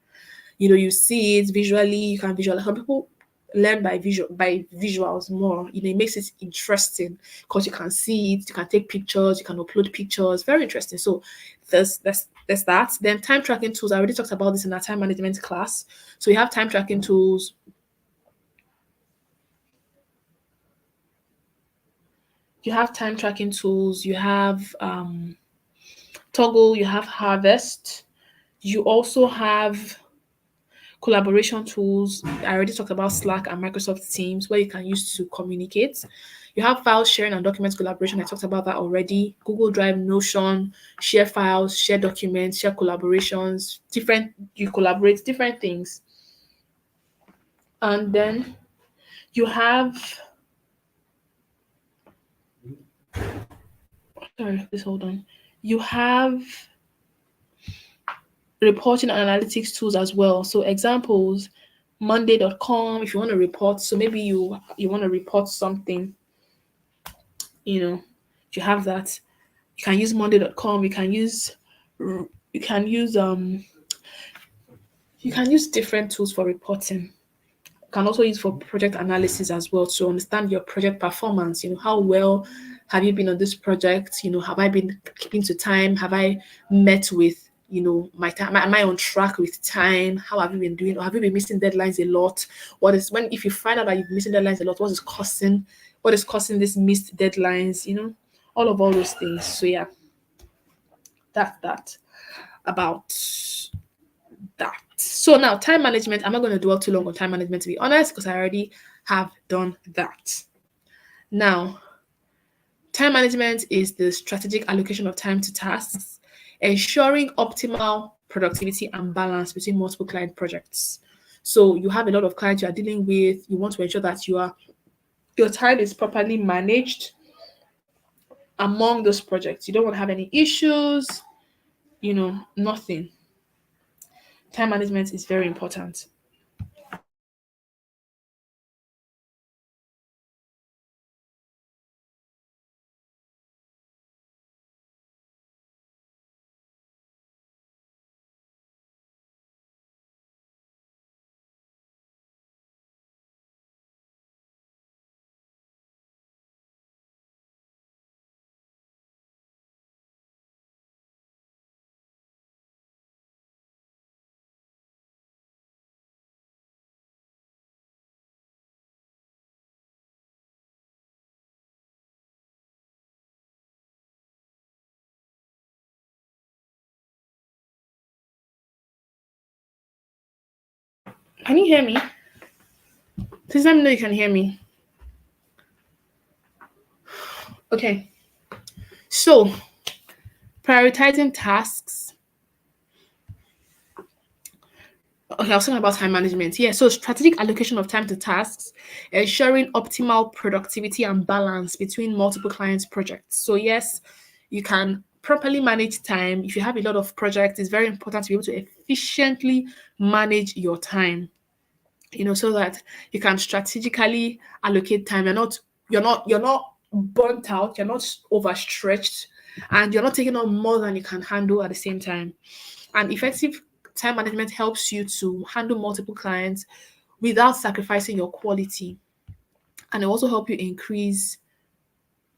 You see it visually, you can visualize. Some people learn by visuals more. It makes it interesting because you can see it, you can take pictures, you can upload pictures. Very interesting. So there's that. Then time tracking tools. I already talked about this in our time management class. So you have time tracking tools. You have time tracking tools. You have Toggle. You have Harvest. You also have collaboration tools. I already talked about Slack and Microsoft Teams, where you can use to communicate. You have file sharing and document collaboration. I talked about that already. Google Drive, Notion, share files, share documents, share collaborations, you collaborate different things. And then you have, sorry, please hold on. You have reporting and analytics tools as well. So examples, monday.com, if you want to report. So maybe you want to report something, you have that. You can use monday.com. You can use different tools for reporting. You can also use for project analysis as well to understand your project performance. How well have you been on this project? Have I been keeping to time? Have I met with my time? Am I on track with time? How have you been doing? Or have you been missing deadlines a lot? If you find out that you're missing deadlines a lot, what is causing this missed deadlines? All those things. So yeah, that's that about that. So now time management, I'm not going to dwell too long on time management, to be honest, because I already have done that. Now, time management is the strategic allocation of time to tasks, ensuring optimal productivity and balance between multiple client projects. So you have a lot of clients you are dealing with. You want to ensure that your time is properly managed among those projects. You don't want to have any issues, nothing. Time management is very important. Can you hear me? Please let me know you can hear me. Okay. So, prioritizing tasks. Okay, I was talking about time management. Yeah, so strategic allocation of time to tasks, ensuring optimal productivity and balance between multiple clients' projects. So, yes, you can properly manage time. If you have a lot of projects, it's very important to be able to efficiently manage your time. So that you can strategically allocate time. You're not burnt out, you're not overstretched, and you're not taking on more than you can handle at the same time. And effective time management helps you to handle multiple clients without sacrificing your quality. And it also help you increase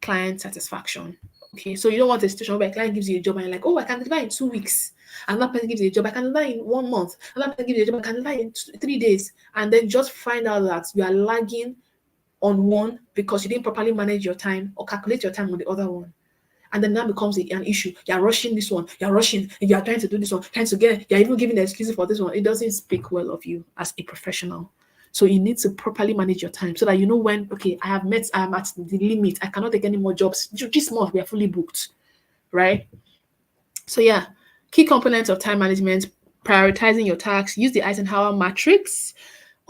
client satisfaction. Okay, so you don't want a situation where a client gives you a job and you're like, oh, I can deliver in 2 weeks. Another person gives you a job, I can deliver in 1 month. Another person gives you a job, I can deliver in 3 days. And then just find out that you are lagging on one because you didn't properly manage your time or calculate your time on the other one. And then that becomes an issue. You're rushing this one, you're rushing, you're trying to do this one, you're even giving the excuses for this one. It doesn't speak well of you as a professional. So you need to properly manage your time so that you know when, okay, I am at the limit. I cannot take any more jobs. This month we are fully booked, right? So yeah, key components of time management, prioritizing your tasks, use the Eisenhower matrix,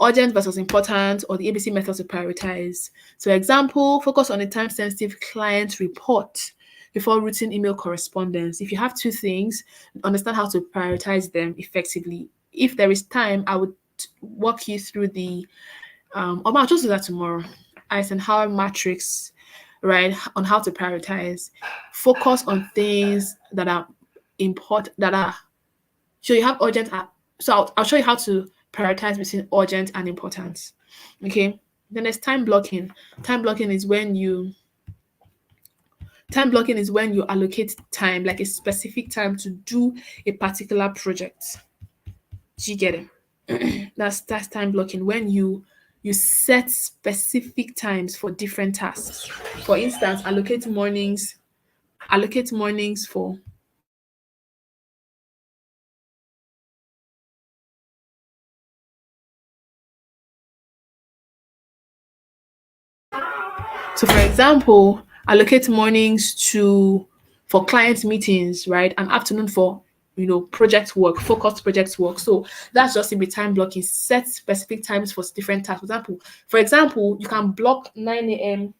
urgent versus important, or the ABC method to prioritize. So example, focus on a time-sensitive client report before routing email correspondence. If you have two things, understand how to prioritize them effectively. If there is time, I would walk you through the I'll just do that tomorrow. Eisenhower matrix, right? On how to prioritize. Focus on things that are important, so you have urgent. So I'll show you how to prioritize between urgent and important. Okay. Then there's time blocking. Time blocking is when you allocate time, like a specific time to do a particular project. Do you get it? That's time blocking, when you set specific times for different tasks. For instance, allocate mornings for. So, for example, allocate mornings to for client meetings, right? And afternoon for project work, focused project work. So that's just in be time blocking. Set specific times for different tasks. For example, you can block 9 a.m.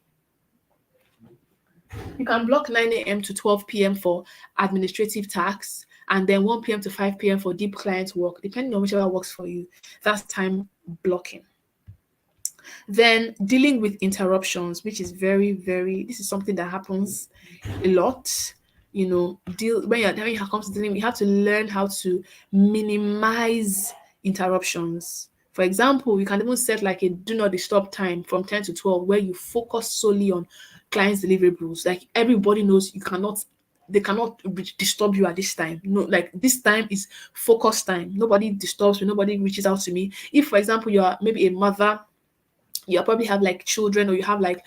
You can block 9 a.m. to 12 p.m. for administrative tasks, and then 1 p.m. to 5 p.m. for deep client work, depending on whichever works for you. That's time blocking. Then dealing with interruptions, which is very, very, this is something that happens a lot. Deal when it comes to dealing, you have to learn how to minimize interruptions. For example, you can even set like a do not disturb time from 10 to 12 where you focus solely on clients' deliverables. Like everybody knows they cannot disturb you at this time. No, like this time is focus time. Nobody disturbs me, nobody reaches out to me. If, for example, you are maybe a mother, you probably have like children, or you have like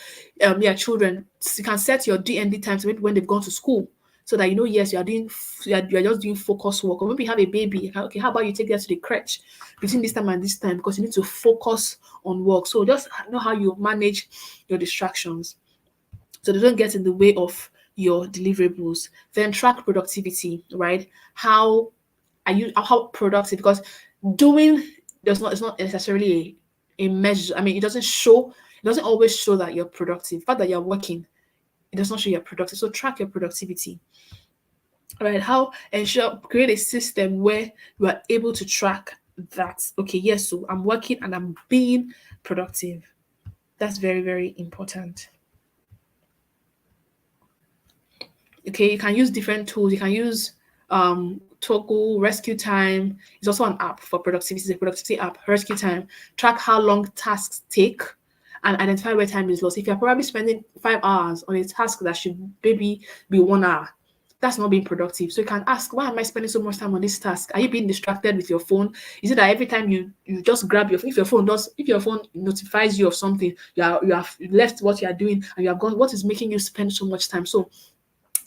children, you can set your DND times maybe when they've gone to school, so that yes, you are just doing focus work. Or maybe you have a baby, okay, how about you take that to the crèche between this time and this time, because you need to focus on work. So just know how you manage your distractions so they don't get in the way of your deliverables. Then track productivity, right? How productive? Because doing does not it's not necessarily a measure. I mean, it doesn't always show that you're productive. The fact that you're working, it does not show you're productive. So track your productivity. Right? Create a system where you are able to track that. Okay, yes, so I'm working and I'm being productive. That's very, very important. Okay, you can use different tools. You can use Toggle, Rescue Time. It's also an app for productivity. It's a productivity app. Rescue Time. Track how long tasks take and identify where time is lost. If you're probably spending 5 hours on a task that should maybe be 1 hour, that's not being productive. So you can ask, why am I spending so much time on this task? Are you being distracted with your phone? Is it that every time you just grab if your phone notifies you of something, you have left what you are doing and you have gone, what is making you spend so much time? So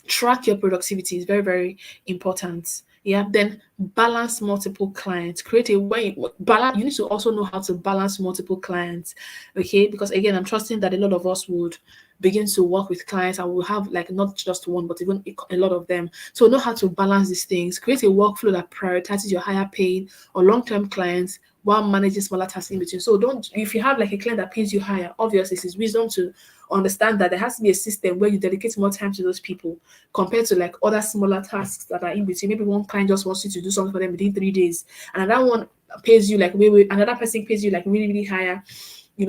track your productivity is very, very important. Yeah. Then balance multiple clients. Create a way balance. You need to also know how to balance multiple clients. Okay, because again, I'm trusting that a lot of us would begin to work with clients and we'll have like not just one, but even a lot of them. So know how to balance these things. Create a workflow that prioritizes your higher paying or long-term clients while managing smaller tasks in between. So don't if you have like a client that pays you higher, obviously it's wisdom to understand that there has to be a system where you dedicate more time to those people compared to like other smaller tasks that are in between. Maybe one client just wants you to do something for them within 3 days, and another one pays you like another person pays you like really, really higher,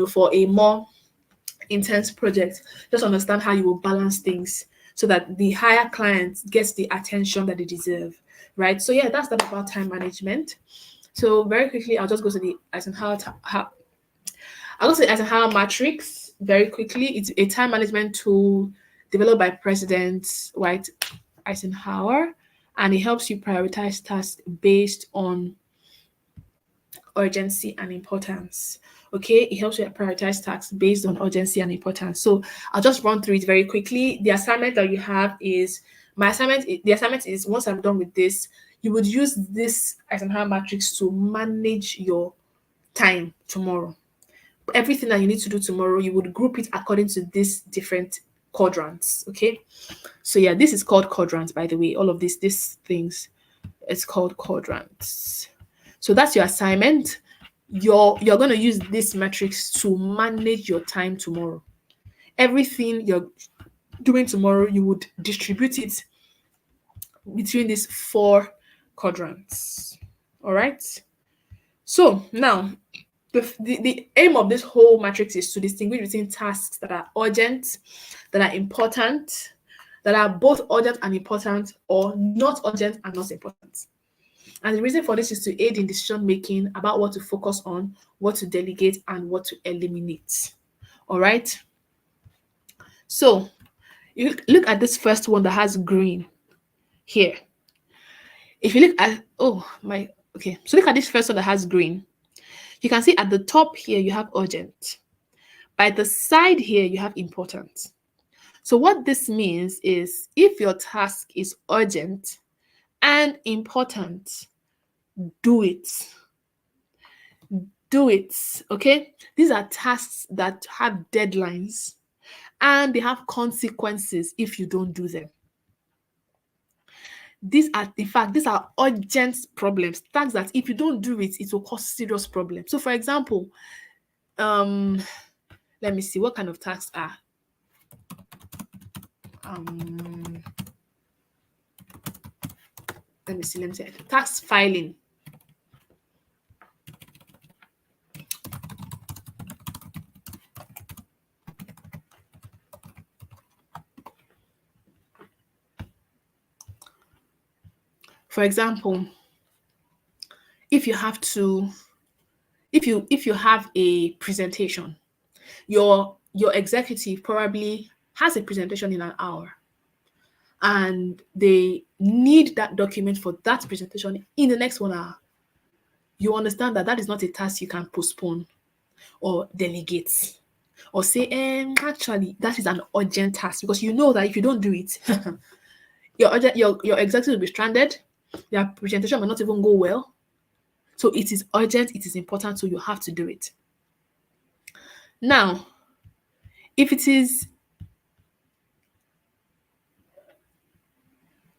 for a more intense project. Just understand how you will balance things so that the higher clients gets the attention that they deserve. Right. So yeah, that's that about time management. So very quickly, I'll just go to the Eisenhower. I'll go to the Eisenhower matrix very quickly. It's a time management tool developed by President Dwight Eisenhower, and it helps you prioritize tasks based on urgency and importance. Okay, it helps you prioritize tasks based on urgency and importance. So I'll just run through it very quickly. The assignment that you have is the assignment is once I'm done with this, you would use this Eisenhower matrix to manage your time tomorrow. Everything that you need to do tomorrow, you would group it according to these different quadrants. Okay, so yeah, this is called quadrants, by the way. All of these things, it's called quadrants. So that's your assignment. You're going to use this matrix to manage your time tomorrow. Everything you're doing tomorrow, you would distribute it between these 4 quadrants. All right. So now the aim of this whole matrix is to distinguish between tasks that are urgent, that are important, that are both urgent and important, or not urgent and not important. And the reason for this is to aid in decision making about what to focus on, what to delegate, and what to eliminate. All right. So you look at this first one that has green here. If you look at, so look at this first one that has green. You can see at the top here, you have urgent. By the side here, you have important. So what this means is if your task is urgent and important, do it. Do it, okay? These are tasks that have deadlines and they have consequences if you don't do them. These are, in fact, these are urgent problems, tasks that if you don't do it, it will cause serious problems. So for example, let me see, what kind of tasks are? Let me see, tax filing. For example, if you have a presentation, your executive probably has a presentation in an hour and they need that document for that presentation in the next 1 hour. You understand that that is not a task you can postpone or delegate or say, actually, that is an urgent task, because you know that if you don't do it, your executive will be stranded, their presentation will not even go well. So it is urgent, it is important, so you have to do it. Now, if it is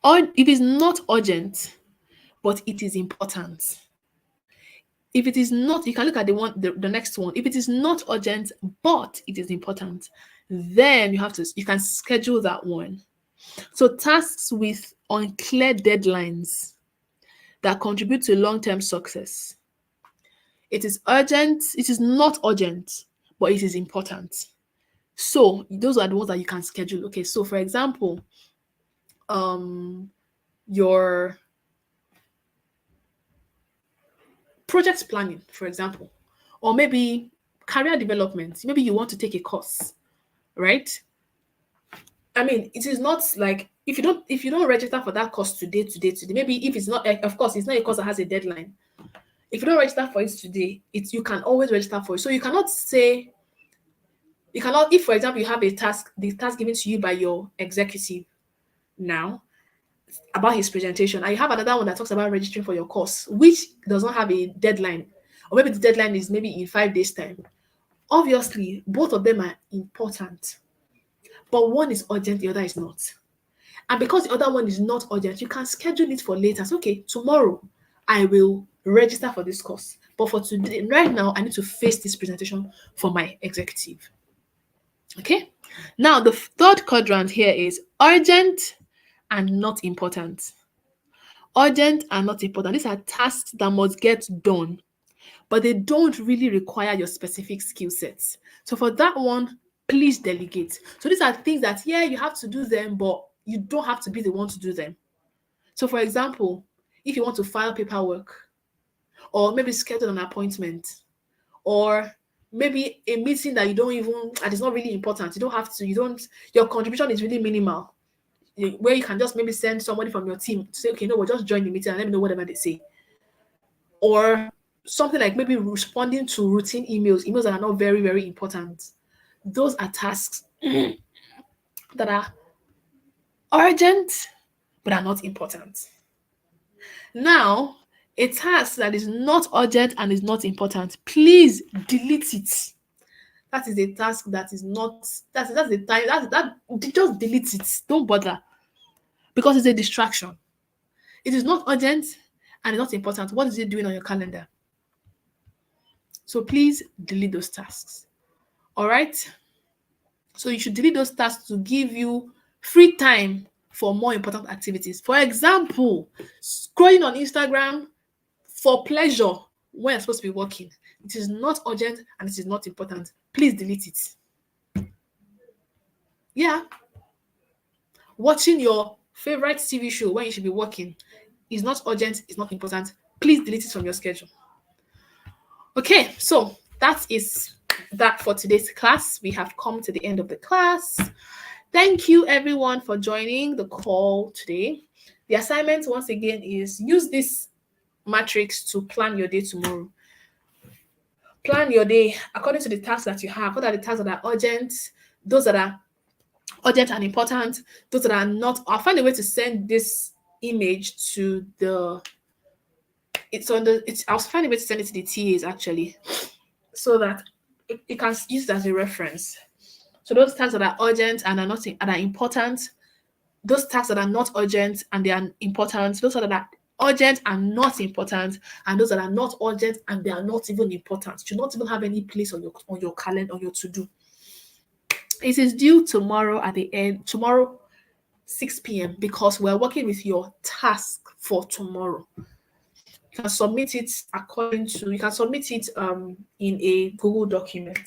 not urgent, but it is important. If it is not, you can look at the next one. If it is not urgent, but it is important, then you can schedule that one. So tasks with unclear deadlines that contribute to long-term success. It is urgent, it is not urgent, but it is important. So those are the ones that you can schedule. Okay, so for example, your project planning, for example, or maybe career development. Maybe you want to take a course, right? I mean, it is not like if you don't register for that course today, maybe if it's not, of course, it's not a course that has a deadline. If you don't register for it today, you can always register for it. So you cannot, if for example you have the task given to you by your executive now about his presentation, and you have another one that talks about registering for your course, which does not have a deadline, or maybe the deadline is maybe in 5 days' time. Obviously, both of them are important, but one is urgent, the other is not. And because the other one is not urgent, you can schedule it for later. So, okay, tomorrow I will register for this course, but for today, right now, I need to face this presentation for my executive. Okay, now the third quadrant here is urgent and not important. Urgent and not important. These are tasks that must get done, but they don't really require your specific skill sets. So for that one, please delegate. So these are things that, yeah, you have to do them, but you don't have to be the one to do them. So for example, if you want to file paperwork, or maybe schedule an appointment, or maybe a meeting that that is not really important, your contribution is really minimal, where you can just maybe send somebody from your team to say, okay, no, we'll just join the meeting and let me know whatever they say. Or something like maybe responding to routine emails that are not very, very important. Those are tasks that are urgent, but are not important. Now, a task that is not urgent and is not important, please delete it. That is a task that is not, that's the time, just delete it. Don't bother. Because it's a distraction. It is not urgent and it's not important. What is it doing on your calendar? So please delete those tasks. All right? So you should delete those tasks to give you free time for more important activities. For example, scrolling on Instagram for pleasure when you're supposed to be working. It is not urgent and it is not important. Please delete it. Yeah. Watching your favorite TV show when you should be working. is not urgent, is not important, please delete it from your schedule. Okay, so that is that for today's class. We have come to the end of the class. Thank you everyone for joining the call today. The assignment once again is use this matrix to plan your day tomorrow. Plan your day according to the tasks that you have. What are the tasks that are urgent? Those that are urgent and important, those that are not. I'll find a way to send this image to the I'll find a way to send it to the TAs actually, so that you can use it as a reference. So those tasks that are urgent and are not and are important, those tasks that are not urgent and they are important, those that are urgent and not important, and those that are not urgent and they are not even important, should not even have any place on your calendar, on your to-do. It is due tomorrow at the end, tomorrow 6 p.m. because we're working with your task for tomorrow. You can submit it you can submit it in a Google document.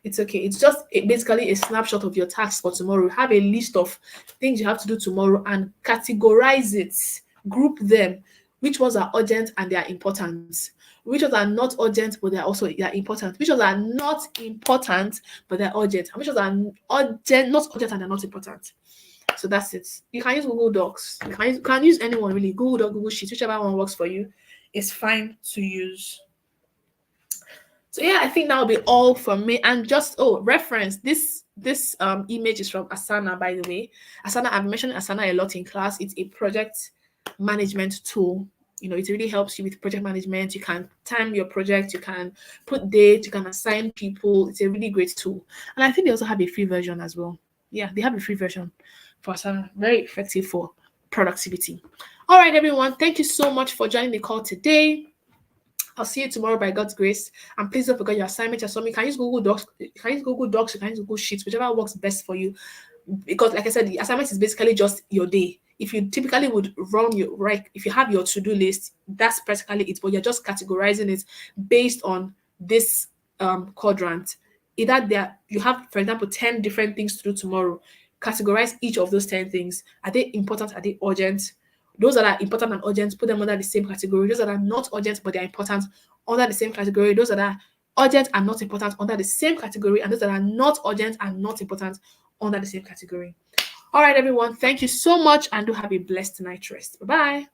It's okay. It's just basically a snapshot of your tasks for tomorrow. Have a list of things you have to do tomorrow and categorize it, group them. Which ones are urgent and they are important? Which ones are not urgent but they are important? Which ones are not important but they're urgent? And which ones are urgent, not urgent and they're not important? So that's it. You can use Google Docs. You can use anyone really. Google Doc, Google Sheets, whichever one works for you is fine to use. So yeah, I think that will be all from me. And just reference this image is from Asana, by the way. Asana, I've mentioned Asana a lot in class. It's a project management tool. You know, it really helps you with project management. You can time your project, you can put dates, you can assign people. It's a really great tool. And I think they also have a free version as well. Yeah, they have a free version for Asana. Very effective for productivity. All right, everyone. Thank you so much for joining the call today. I'll see you tomorrow by God's grace. And please don't forget your assignment. You can use Google Docs. You can use Google Sheets, whichever works best for you. Because like I said, the assignment is basically just your day. If you typically would if you have your to-do list, that's practically it. But you're just categorizing it based on this quadrant. Either you have, for example, 10 different things to do tomorrow. Categorize each of those 10 things. Are they important? Are they urgent? Those that are important and urgent, put them under the same category. Those that are not urgent but they are important, under the same category. Those that are urgent and not important, under the same category. And those that are not urgent and not important, under the same category. All right, everyone. Thank you so much and do have a blessed night rest. Bye-bye.